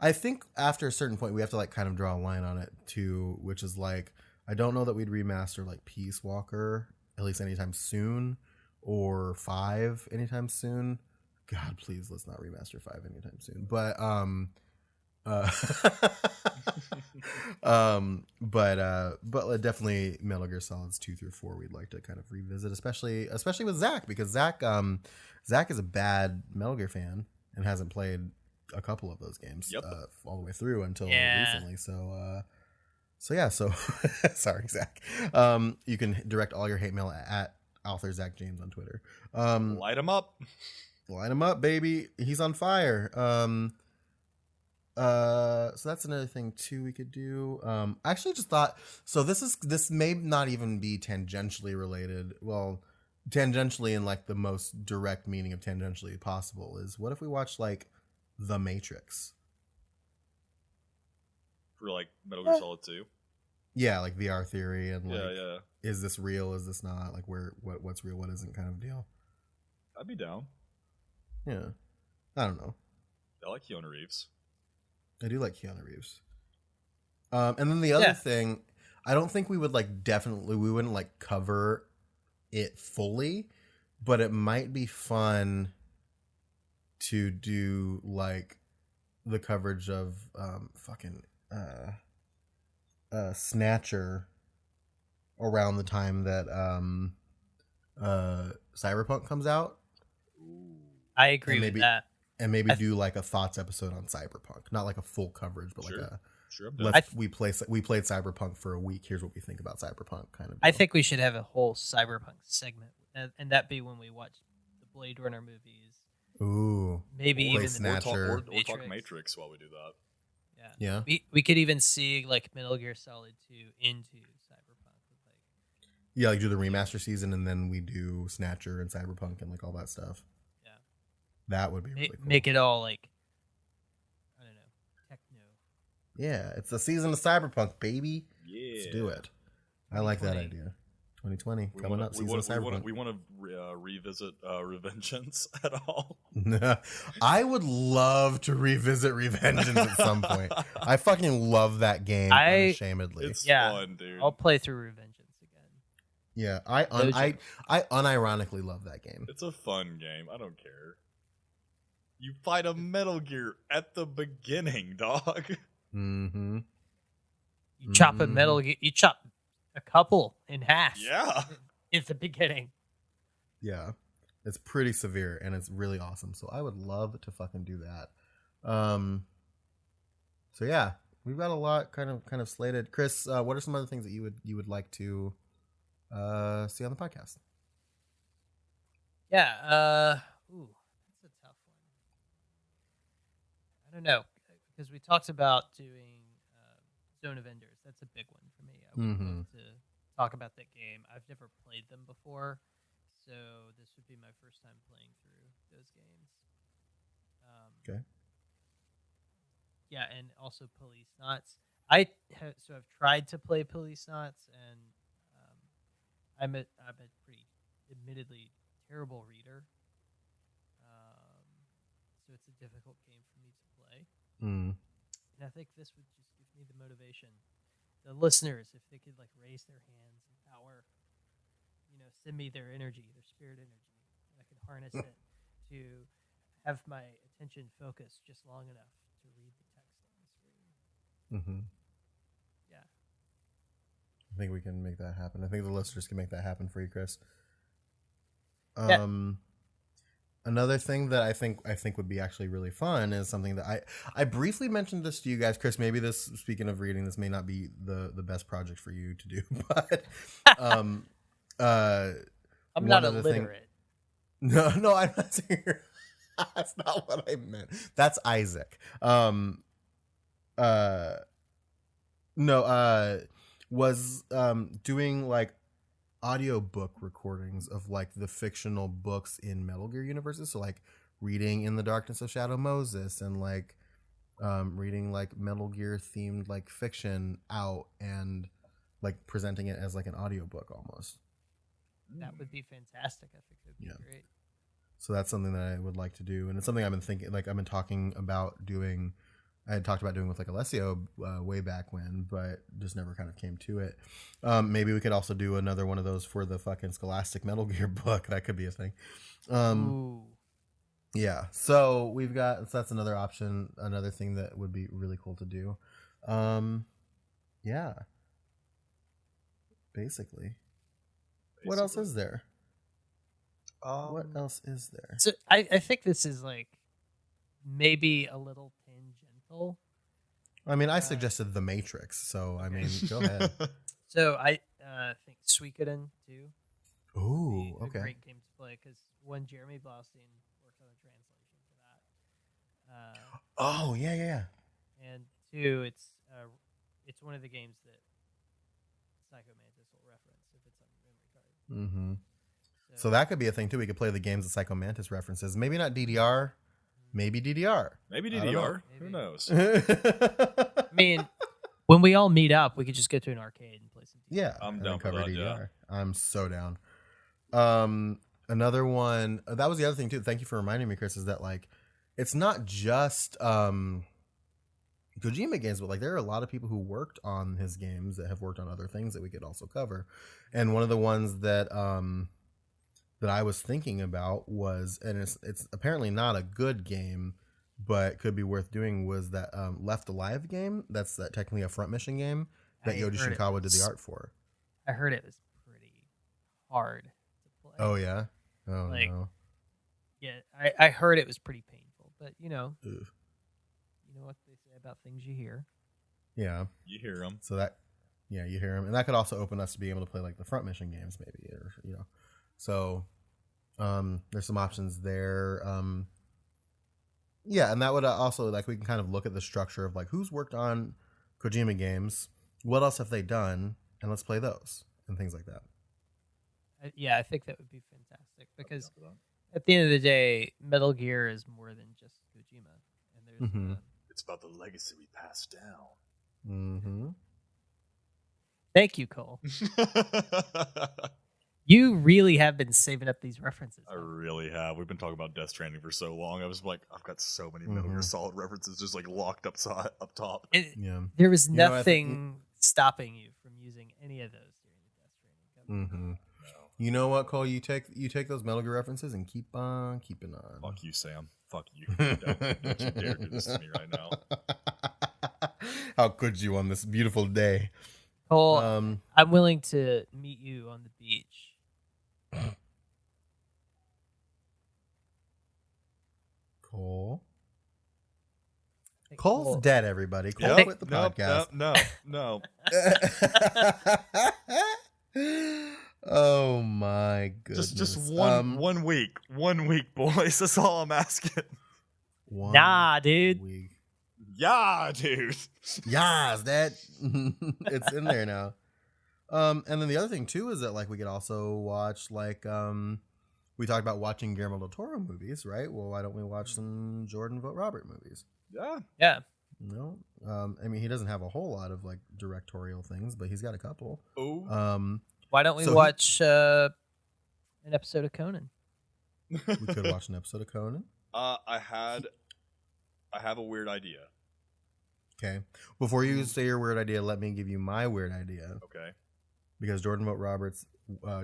I think after a certain point we have to like kind of draw a line on it too, which is like I don't know that we'd remaster like Peace Walker at least anytime soon, or 5 anytime soon. God, please let's not remaster 5 anytime soon. But uh, but definitely Metal Gear Solids 2 through 4 we'd like to kind of revisit, especially with Zach, because Zach is a bad Metal Gear fan and hasn't played a couple of those games all the way through until recently. So sorry, Zach. You can direct all your hate mail at author Zach James on Twitter. Light him up. Light him up, baby. He's on fire. So that's another thing too we could do. I actually just thought, so this may not even be tangentially related. Well, tangentially in like the most direct meaning of tangentially possible is, what if we watch like The Matrix? For like Metal Gear Solid 2. Yeah, like VR theory and like, yeah. Is this real? Is this not? Like what's real? What isn't? Kind of deal. I'd be down. Yeah, I don't know. I like Keanu Reeves. I do like Keanu Reeves. And then the other thing, I don't think we would we wouldn't like cover it fully, but it might be fun to do like the coverage of Snatcher around the time that Cyberpunk comes out. I agree with that. And maybe do like a thoughts episode on Cyberpunk, not like a full coverage, but we played Cyberpunk for a week. Here's what we think about Cyberpunk, kind of deal. I think we should have a whole Cyberpunk segment, and that be when we watch the Blade Runner movies. Ooh, maybe even Snatcher, or talk Matrix while we do that. Yeah. We could even see like Metal Gear Solid 2 into Cyberpunk. Like do the remaster season, and then we do Snatcher and Cyberpunk and like all that stuff. That would be really cool. Make it all like, I don't know, techno. Yeah, it's the season of Cyberpunk, baby. Yeah. Let's do it. I like that idea. 2020 coming up. Season of Cyberpunk. We want to revisit Revengeance at all. I would love to revisit Revengeance at some point. I fucking love that game unashamedly. It's fun, dude. I'll play through Revengeance again. Yeah, I unironically love that game. It's a fun game. I don't care. You fight a Metal Gear at the beginning, dog. Mm-hmm. You chop a Metal Gear. You chop a couple in half. Yeah. At the beginning. Yeah. It's pretty severe and it's really awesome. So I would love to fucking do that. So yeah, we've got a lot kind of slated. Chris, what are some other things that you would like to see on the podcast? Yeah. That's a tough one. I don't know, because we talked about doing Zone of Enders. That's a big one for me. I would love to talk about that game. I've never played them before, so this would be my first time playing through those games. Okay. Yeah, and also Police Knots. I've tried to play Police Knots, and I'm a pretty admittedly terrible reader. So it's a difficult game for me to play. And I think this would just give me the motivation. The listeners, if they could like raise their hands in power, send me their energy, their spirit energy, and I can harness it to have my attention focused just long enough to read the text on the screen. Mm-hmm. Yeah. I think we can make that happen. I think the listeners can make that happen for you, Chris. Yeah. Another thing that I think would be actually really fun is something that I briefly mentioned this to you guys, Chris. Maybe this, speaking of reading, this may not be the best project for you to do, but I'm not illiterate. No, I'm not saying that's not what I meant. That's Isaac. Was doing like audiobook recordings of like the fictional books in Metal Gear universes. So like reading In the Darkness of Shadow Moses and like reading like Metal Gear themed like fiction out and like presenting it as like an audiobook almost. That would be fantastic. I think it would be great. So that's something that I would like to do. And it's something I've been thinking, like I've been talking about doing I had talked about doing with like Alessio way back when, but just never kind of came to it. Maybe we could also do another one of those for the fucking Scholastic Metal Gear book. That could be a thing. Ooh. Yeah. So that's another option, another thing that would be really cool to do. Yeah. Basically. What else is there? What else is there? So I think this is like maybe a little tangential. I mean, I suggested The Matrix, so I mean, go ahead. So I think Suikoden too. Ooh, A okay. great game to play because one, Jeremy Blaustein worked on a translation for that. Oh, yeah. And two, it's one of the games that Psycho Mantis will reference if it's on the memory card. Mm-hmm. So that could be a thing too. We could play the games that Psycho Mantis references. Maybe not DDR. Maybe DDR. Maybe I don't know. DDR. Who knows? I mean, when we all meet up, we could just go to an arcade and play some. Yeah, I'm and down for cover that, DDR. yeah. I'm so down. Another one. That was the other thing too. Thank you for reminding me, Chris. Is that like, it's not just Kojima games, but like there are a lot of people who worked on his games that have worked on other things that we could also cover. And one of the ones that that I was thinking about was, and it's apparently not a good game, but could be worth doing, was that Left Alive game. That's technically a front mission game that Yoji Shinkawa did the art for. I heard it was pretty hard to play. Oh yeah. Oh Like, no. Yeah, I heard it was pretty painful, but you know what they say about things you hear. Yeah. You hear them. So that, yeah, you hear him, and that could also open us to be able to play like the front mission games, maybe, or So, there's some options there. Yeah, and that would also, like, we can kind of look at the structure of like who's worked on Kojima games, what else have they done, and let's play those and things like that. I think that would be fantastic because at the end of the day, Metal Gear is more than just Kojima, and there's It's about the legacy we passed down. Mm-hmm. Thank you, Cole. You really have been saving up these references. I really have. We've been talking about Death Stranding for so long. I was like, I've got so many Metal Gear Solid references just like locked up top. Yeah. There was You know, I nothing stopping you from using any of those during the Death Stranding. Mm-hmm. You know what, Cole? You take those Metal Gear references and keep on keeping on. Fuck you, Sam. Fuck you. Don't you dare do this to me right now. How could you on this beautiful day? Cole, I'm willing to meet you on the beach. Cole. Hey, Cole's Cole. dead, everybody. Cole Yep. quit the Nope, podcast. No. Oh my goodness. Just one week. 1 week, boys. That's all I'm asking. Nah, dude. Week. Yeah, dude. Yes, that it's in there now. And then the other thing too is that like we could also watch like we talked about watching Guillermo del Toro movies, right? Well, why don't we watch some Jordan Vogt Robert movies? Yeah. Yeah. No, I mean he doesn't have a whole lot of like directorial things, but he's got a couple. Oh. Why don't we So watch an episode of Conan? We could watch an episode of Conan. I have a weird idea. Okay. Before you say your weird idea, let me give you my weird idea. Okay. Because Jordan Vogt Roberts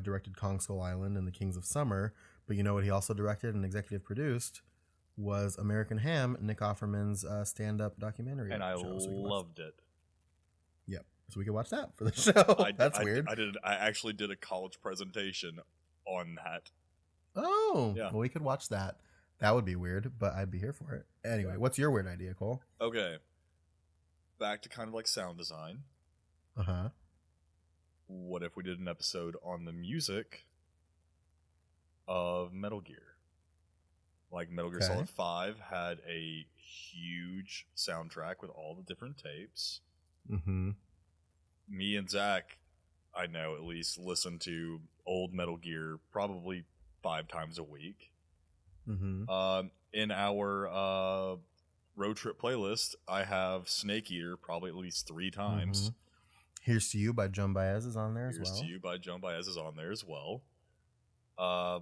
directed Kong Skull Island and The Kings of Summer, but you know what he also directed and executive produced was American Ham, Nick Offerman's stand-up documentary. And I show, so loved it. Yep. So we could watch that for the show. That's I, weird. I actually did a college presentation on that. Oh. Yeah. Well, we could watch that. That would be weird, but I'd be here for it. Anyway, what's your weird idea, Cole? Okay. Back to kind of like sound design. Uh-huh. What if we did an episode on the music of Metal Gear? Like Metal Gear Solid 5 had a huge soundtrack with all the different tapes. Mm-hmm. Me and Zach, I know at least, listen to old Metal Gear probably 5 times a week. Mm-hmm. In our road trip playlist, I have Snake Eater probably at least 3 times. Mm-hmm. Here's to You by Joan Baez is on there as well. Here's to You by Joan Baez is on there as well. I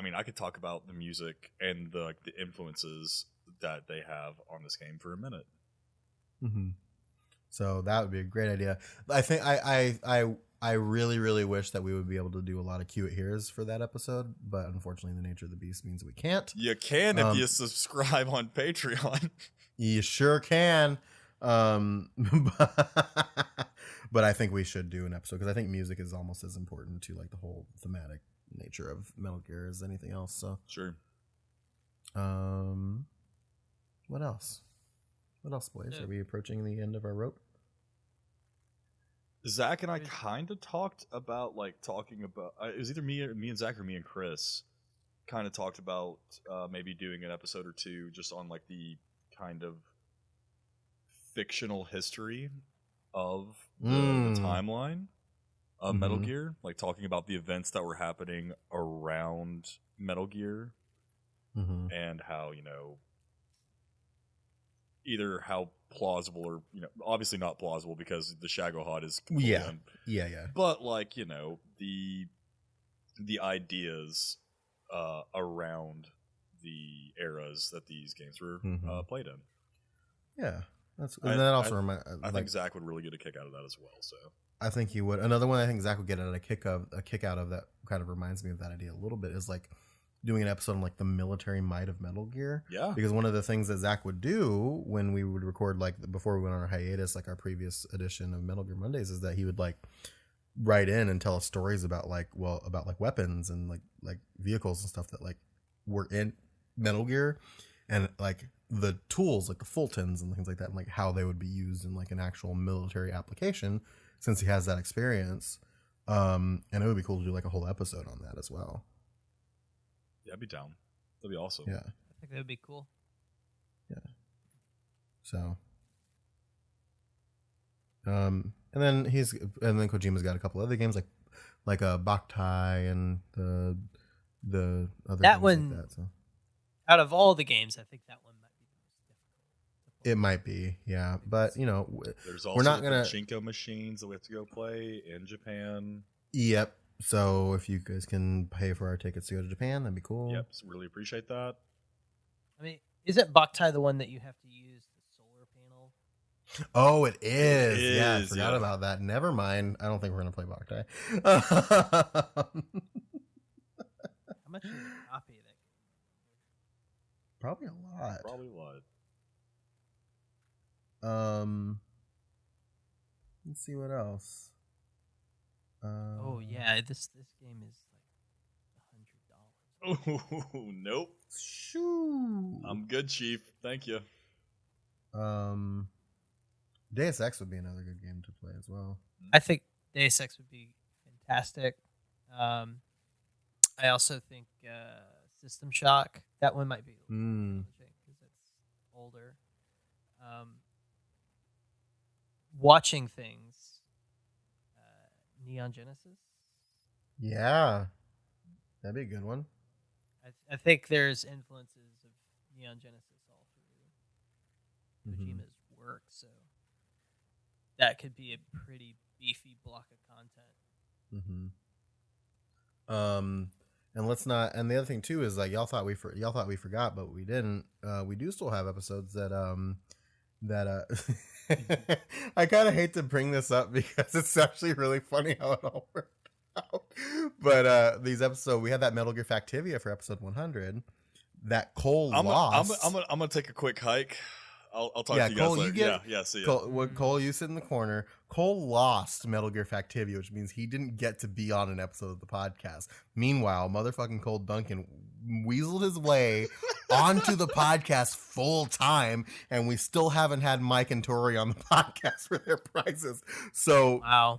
mean, I could talk about the music and the influences that they have on this game for a minute. Mm-hmm. So that would be a great idea. I think I really, really wish that we would be able to do a lot of Cue It Here's for that episode, but unfortunately the nature of the beast means we can't. You can if you subscribe on Patreon. You sure can. But I think we should do an episode because I think music is almost as important to like the whole thematic nature of Metal Gear as anything else. So sure. What else? What else, boys? Are we approaching the end of our rope? Zach and I kind of talked about it was either me and Zach or me and Chris kind of talked about maybe doing an episode or two just on like the kind of fictional history of the timeline of Metal Gear, like talking about the events that were happening around Metal Gear and how, either how plausible or, obviously not plausible because the Shagohod is yeah. But like, the ideas around the eras that these games were played in. Yeah. I think Zach would really get a kick out of that as well. So I think he would. Another one I think Zach would get a kick out of that kind of reminds me of that idea a little bit is like doing an episode on like the military might of Metal Gear. Yeah. Because one of the things that Zach would do when we would record, like before we went on our hiatus, like our previous edition of Metal Gear Mondays, is that he would like write in and tell us stories about about weapons and like vehicles and stuff that like were in Metal Gear and like the tools, like the Fultons and things like that, and like how they would be used in like an actual military application since he has that experience. And it would be cool to do like a whole episode on that as well. Yeah, I'd be down. That'd be awesome. Yeah. I think that would be cool. Yeah. So. And then Kojima's got a couple other games like Boktai and the other that games one. like that, so. Out of all the games, I think that one might be the most difficult. It might be, yeah, but there's also we're not gonna pachinko machines that we have to go play in Japan. Yep. So if you guys can pay for our tickets to go to Japan, that'd be cool. Yep, so really appreciate that. I mean, isn't Boktai the one that you have to use the solar panel? Oh, it is. Yeah, I forgot yeah. about that. Never mind. I don't think we're gonna play Boktai. How much is a copy of that game? Probably a lot. Probably a lot. Let's see what else. Oh yeah, this game is like $100. Oh nope. Shoo. I'm good, Chief. Thank you. Deus Ex would be another good game to play as well. I think Deus Ex would be fantastic. I also think System Shock, that one might be a little challenging because it's older. Watching things, Neon Genesis. Yeah, that'd be a good one. I think there's influences of Neon Genesis all through Kojima's work, so that could be a pretty beefy block of content. And let's not. And the other thing too is like y'all thought we forgot, but we didn't. We do still have episodes that I kind of hate to bring this up because it's actually really funny how it all worked out. But these episodes, we had that Metal Gear Factivia for episode 100 that Cole lost. I'm gonna take a quick hike. I'll talk to you guys later. See ya. Cole, you sit in the corner. Cole lost Metal Gear Factivia, which means he didn't get to be on an episode of the podcast. Meanwhile, motherfucking Cole Duncan weaseled his way onto the podcast full time, and we still haven't had Mike and Tori on the podcast for their prizes. So, wow.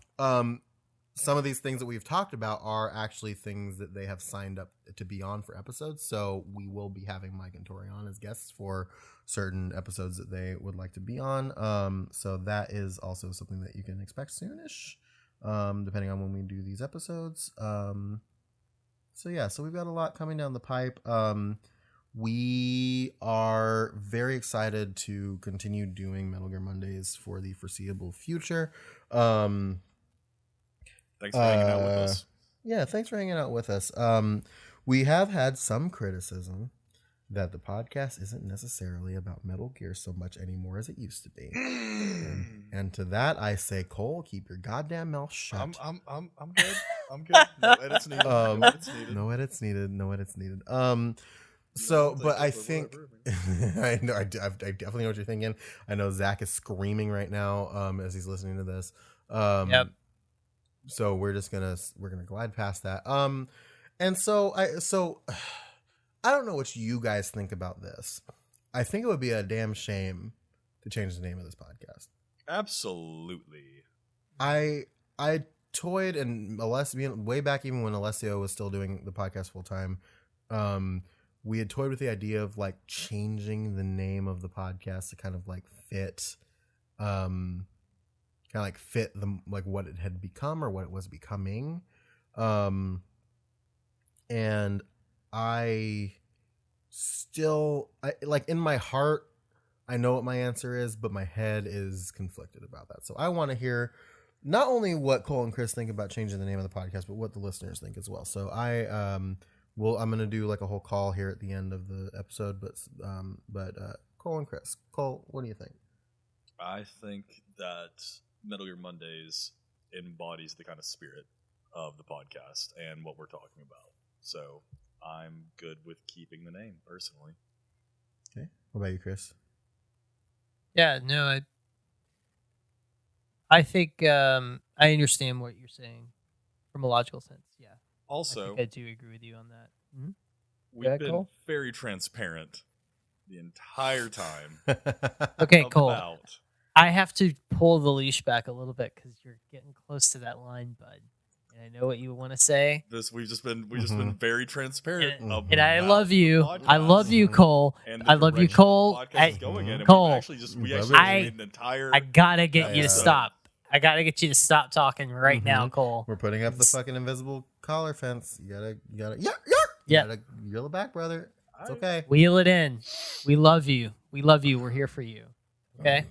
Some of these things that we've talked about are actually things that they have signed up to be on for episodes. So we will be having Mike and Tori on as guests for certain episodes that they would like to be on. So that is also something that you can expect soonish, depending on when we do these episodes. So we've got a lot coming down the pipe. We are very excited to continue doing Metal Gear Mondays for the foreseeable future. Thanks for hanging out with us. Yeah, thanks for hanging out with us. We have had some criticism that the podcast isn't necessarily about Metal Gear so much anymore as it used to be. And to that, I say, Cole, keep your goddamn mouth shut. I'm good. I'm good. No edits needed. No edits needed. No edits needed. No edits needed. So, but I think I know I definitely know what you're thinking. I know Zach is screaming right now as he's listening to this. Yep. So we're gonna glide past that. And so I don't know what you guys think about this. I think it would be a damn shame to change the name of this podcast. Absolutely. I toyed, and way back even when Alessio was still doing the podcast full time, we had toyed with the idea of like changing the name of the podcast to kind of like fit the like what it had become or what it was becoming. And I like in my heart, I know what my answer is, but my head is conflicted about that. So I want to hear not only what Cole and Chris think about changing the name of the podcast, but what the listeners think as well. So I'm going to do like a whole call here at the end of the episode, but Cole and Chris. Cole, what do you think? I think that Metal Gear Mondays embodies the kind of spirit of the podcast and what we're talking about. So I'm good with keeping the name, personally. Okay. What about you, Chris? Yeah, no, I think I understand what you're saying from a logical sense. Yeah. Also, I do agree with you on that. Mm-hmm. We've been very transparent the entire time. Okay, Cole. I have to pull the leash back a little bit because you're getting close to that line, bud. And I know what you want to say. We've just been very transparent. And I love you. I love you, Cole. I love you, Cole. Cole. I gotta get you to stop. I gotta get you to stop talking right now, Cole. We're putting up the fucking invisible collar fence. You gotta reel it back, brother. It's okay. Wheel it in. We love you. We're here for you. Okay.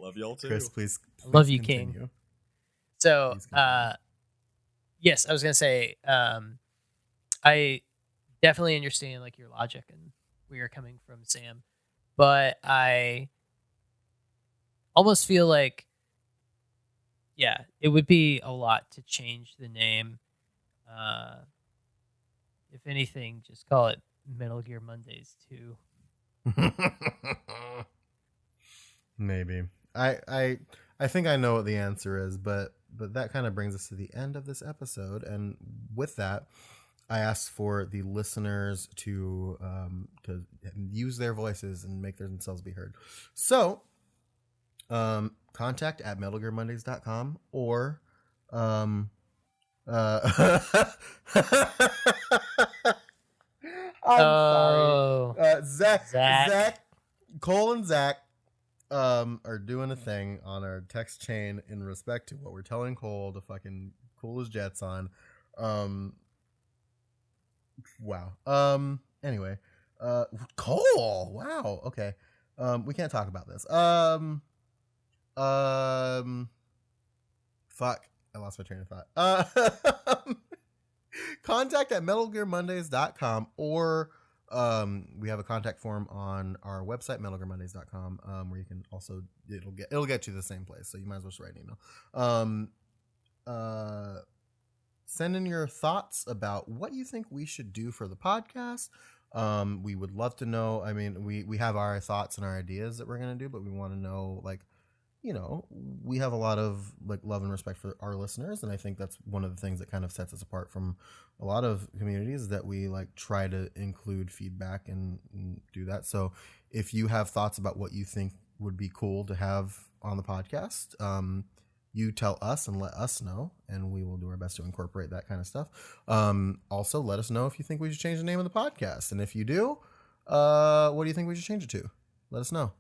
Love y'all too. Chris, please love you, continue. King. So, yes, I was gonna say, I definitely understand like your logic and where you're coming from, Sam, but I almost feel like, yeah, it would be a lot to change the name. If anything, just call it Metal Gear Mondays 2. Maybe. I think I know what the answer is, but that kind of brings us to the end of this episode, and with that, I asked for the listeners to use their voices and make themselves be heard. So, contact at metalgearmondays.com or sorry. Zach, Cole and Zach are doing a thing on our text chain in respect to what we're telling Cole to fucking cool his jets on. Wow. Anyway, Cole. Wow. Okay. We can't talk about this. Fuck. I lost my train of thought. Contact at metalgearmondays.com or we have a contact form on our website, metalgearmondays.com, where you can also it'll get you the same place, so you might as well just write an email. Send in your thoughts about what you think we should do for the podcast. We would love to know. I mean, we have our thoughts and our ideas that we're gonna do, but we want to know, like, you know, we have a lot of like love and respect for our listeners, and I think that's one of the things that kind of sets us apart from a lot of communities, that we like try to include feedback and do that. So if you have thoughts about what you think would be cool to have on the podcast, you tell us and let us know, and we will do our best to incorporate that kind of stuff. Also, let us know if you think we should change the name of the podcast, and if you do, what do you think we should change it to? Let us know.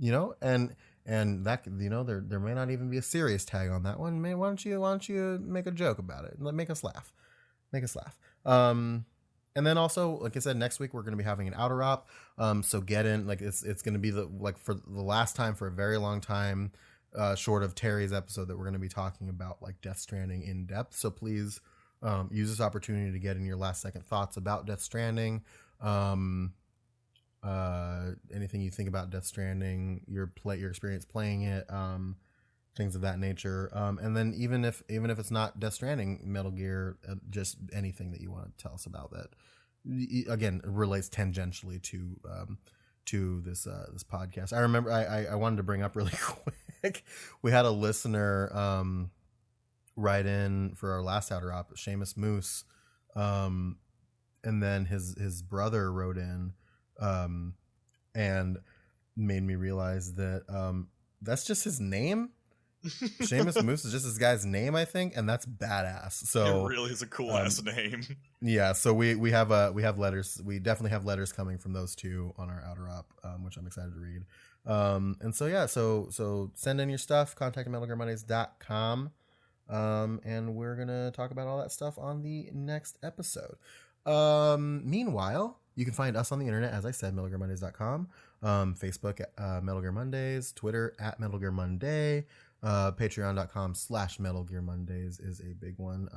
You know, and that, you know, there may not even be a serious tag on that one. Why don't you make a joke about it? Make us laugh. And then also, like I said, next week we're going to be having an outer op. So get in, like it's going to be for the last time for a very long time, short of Terry's episode, that we're going to be talking about like Death Stranding in depth. So please use this opportunity to get in your last second thoughts about Death Stranding. Anything you think about Death Stranding, your experience playing it, things of that nature. And then even if it's not Death Stranding, Metal Gear, just anything that you want to tell us about that, again, relates tangentially to this podcast. I remember I wanted to bring up really quick. We had a listener write in for our last Outer Op, Seamus Moose, and then his brother wrote in and made me realize that that's just his name. Seamus Moose is just this guy's name, I think, and that's badass. So it really is a cool ass name. Yeah, so we have letters. We definitely have letters coming from those two on our Outer Op, which I'm excited to read. And so yeah, so send in your stuff. Contact metalgearmondays.com, and we're gonna talk about all that stuff on the next episode. Meanwhile, you can find us on the internet, as I said, metalgearmondays.com, Facebook at Metal Gear Mondays, Twitter at Metal Gear Monday, patreon.com/Metal Gear Mondays is a big one,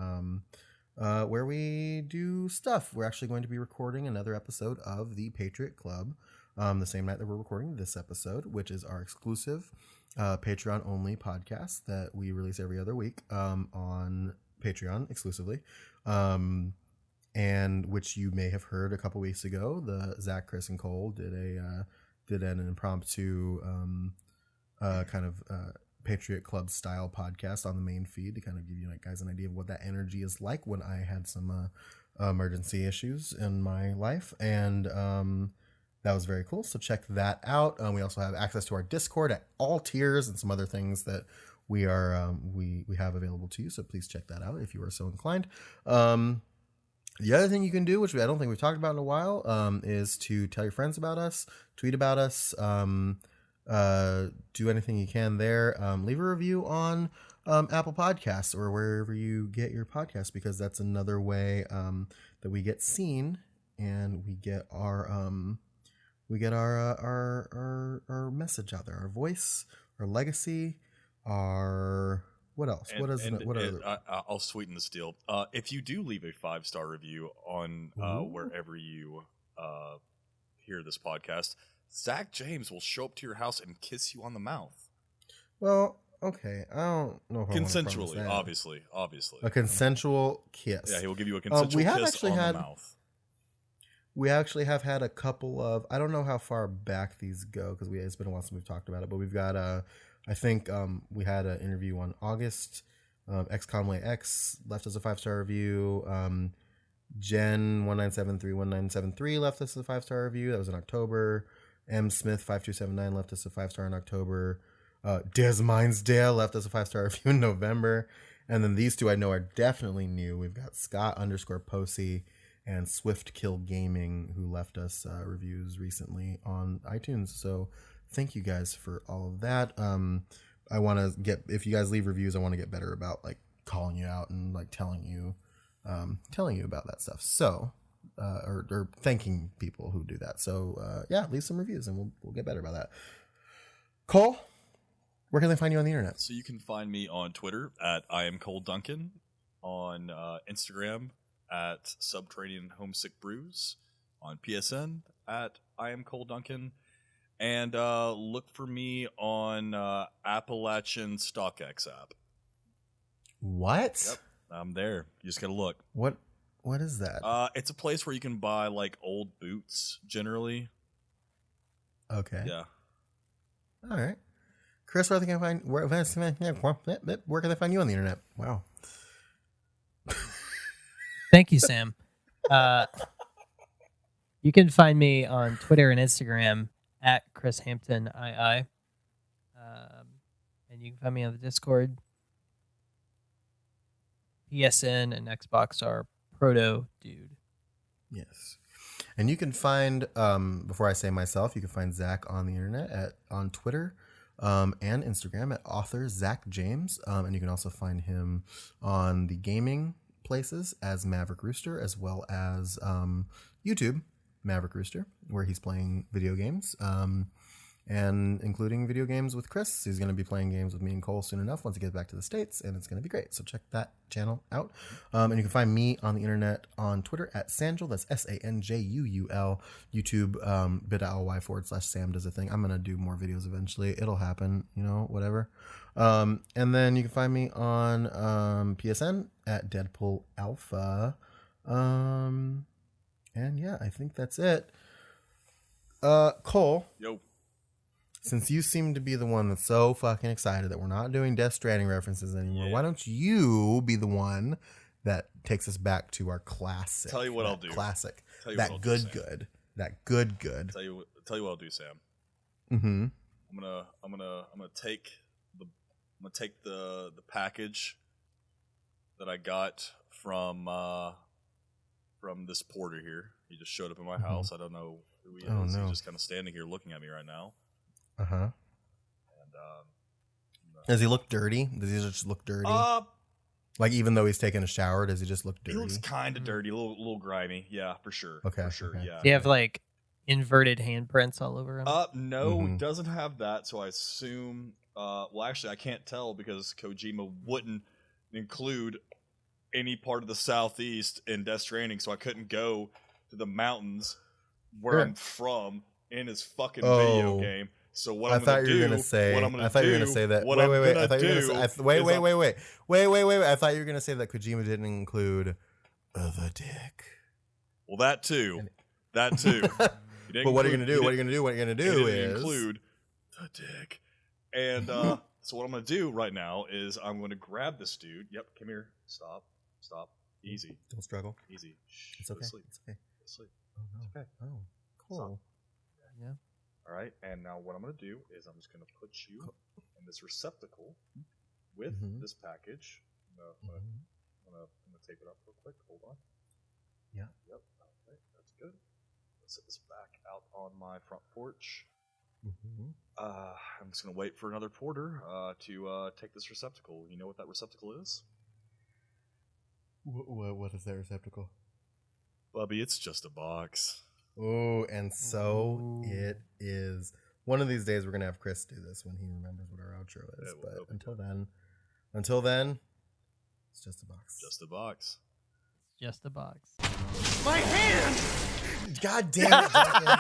where we do stuff. We're actually going to be recording another episode of the Patriot Club the same night that we're recording this episode, which is our exclusive Patreon only podcast that we release every other week on Patreon exclusively. And which you may have heard a couple weeks ago, the Zach, Chris, and Cole did an impromptu kind of Patriot Club style podcast on the main feed to kind of give you guys an idea of what that energy is like when I had some emergency issues in my life, and that was very cool. So check that out. We also have access to our Discord at all tiers and some other things that we are we have available to you. So please check that out if you are so inclined. The other thing you can do, which I don't think we've talked about in a while, is to tell your friends about us, tweet about us, do anything you can there. Leave a review on Apple Podcasts or wherever you get your podcasts, because that's another way that we get seen and we get our message out there, our voice, our legacy, our... What else? I'll sweeten this deal. If you do leave a 5-star review on wherever you hear this podcast, Zach James will show up to your house and kiss you on the mouth. Well, okay. I don't know if consensually, obviously. A consensual kiss. Yeah, he will give you a consensual kiss on the mouth. We actually have had a couple of... I don't know how far back these go, because it's been a while since we've talked about it, but we've got I think we had an interview on August. X Conway X left us a 5-star review. Jen 1973 left us a 5-star review. That was in October. M Smith 5279 left us a 5-star in October. Des Minesdale left us a 5-star review in November. And then these two I know are definitely new. We've got Scott_Posey and Swift Kill Gaming, who left us reviews recently on iTunes. So thank you guys for all of that. I want to if you guys leave reviews, I want to get better about calling you out and telling you about that stuff. So, or thanking people who do that. So, yeah, leave some reviews and we'll get better about that. Cole, where can they find you on the internet? So you can find me on Twitter at I am Cole Duncan, on Instagram at Subterranean Homesick Brews, on PSN at I am Cole Duncan. And look for me on Appalachian StockX app. What? Yep, I'm there. You just gotta look. What is that? It's a place where you can buy old boots, generally. Okay. Yeah. All right. Chris, where can they find you on the internet? Wow. Thank you, Sam. You can find me on Twitter and Instagram at Chris Hampton II. And you can find me on the Discord. PSN and Xbox are Proto Dude. Yes. And you can find, before I say myself, you can find Zach on the internet on Twitter and Instagram at author Zach James. And you can also find him on the gaming places as Maverick Rooster, as well as YouTube, Maverick Rooster, where he's playing video games. and including video games with Chris. He's going to be playing games with me and Cole soon enough once he gets back to the States, and it's going to be great. So check that channel out. And you can find me on the internet on Twitter at Sanjul. That's SANJUUL. YouTube, bit.ly/Sam does a thing. I'm going to do more videos eventually. It'll happen, whatever. And then you can find me on PSN at Deadpool Alpha. And yeah, I think that's it. Cole. Yo. Since you seem to be the one that's so fucking excited that we're not doing Death Stranding references anymore, why don't you be the one that takes us back to our classic? Tell you what I'll do. Classic. That good. Tell you what I'll do, Sam. Mm-hmm. I'm gonna take the package that I got from this porter here. He just showed up in my house. I don't know who he is. No. He's just kind of standing here looking at me right now. Uh-huh. And does he look dirty? Does he just look dirty? Like, even though he's taking a shower, does he just look dirty? He looks kind of dirty, a little grimy. Yeah, for sure. Okay. For sure, okay. yeah. Do you have like inverted handprints all over him? No, it doesn't have that. So I assume. Well, actually, I can't tell because Kojima wouldn't include any part of the Southeast in Death Stranding, so I couldn't go to the mountains where I'm from in his fucking video game. So what I'm going to do? I thought you were going to say that. Wait. I thought you were going to say. Wait. I thought you were going to say that Kojima didn't include the dick. Well, that too. But what are you going to do? What are you going to do is include the dick. And so what I'm going to do right now is I'm going to grab this dude. Yep, come here. Stop. Easy. Don't struggle. Easy. Shh, it's okay. Go to sleep. It's okay. Go to sleep. Oh, no. It's okay. Oh, cool. Yeah. All right, and now what I'm going to do is I'm just going to put you in this receptacle with this package. I'm going to tape it up real quick. Hold on. Yeah. Yep. Okay, that's good. Let's set this back out on my front porch. I'm just going to wait for another porter to take this receptacle. You know what that receptacle is? What is that receptacle? Bubby, it's just a box. Oh, and so it is. One of these days we're going to have Chris do this when he remembers what our outro is. Yeah, but until then, it's just a box. Just a box. Just a box. My hand! God damn it, Duncan.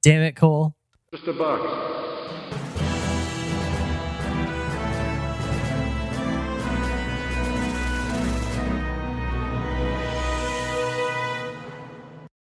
Damn it, Cole. Just a box.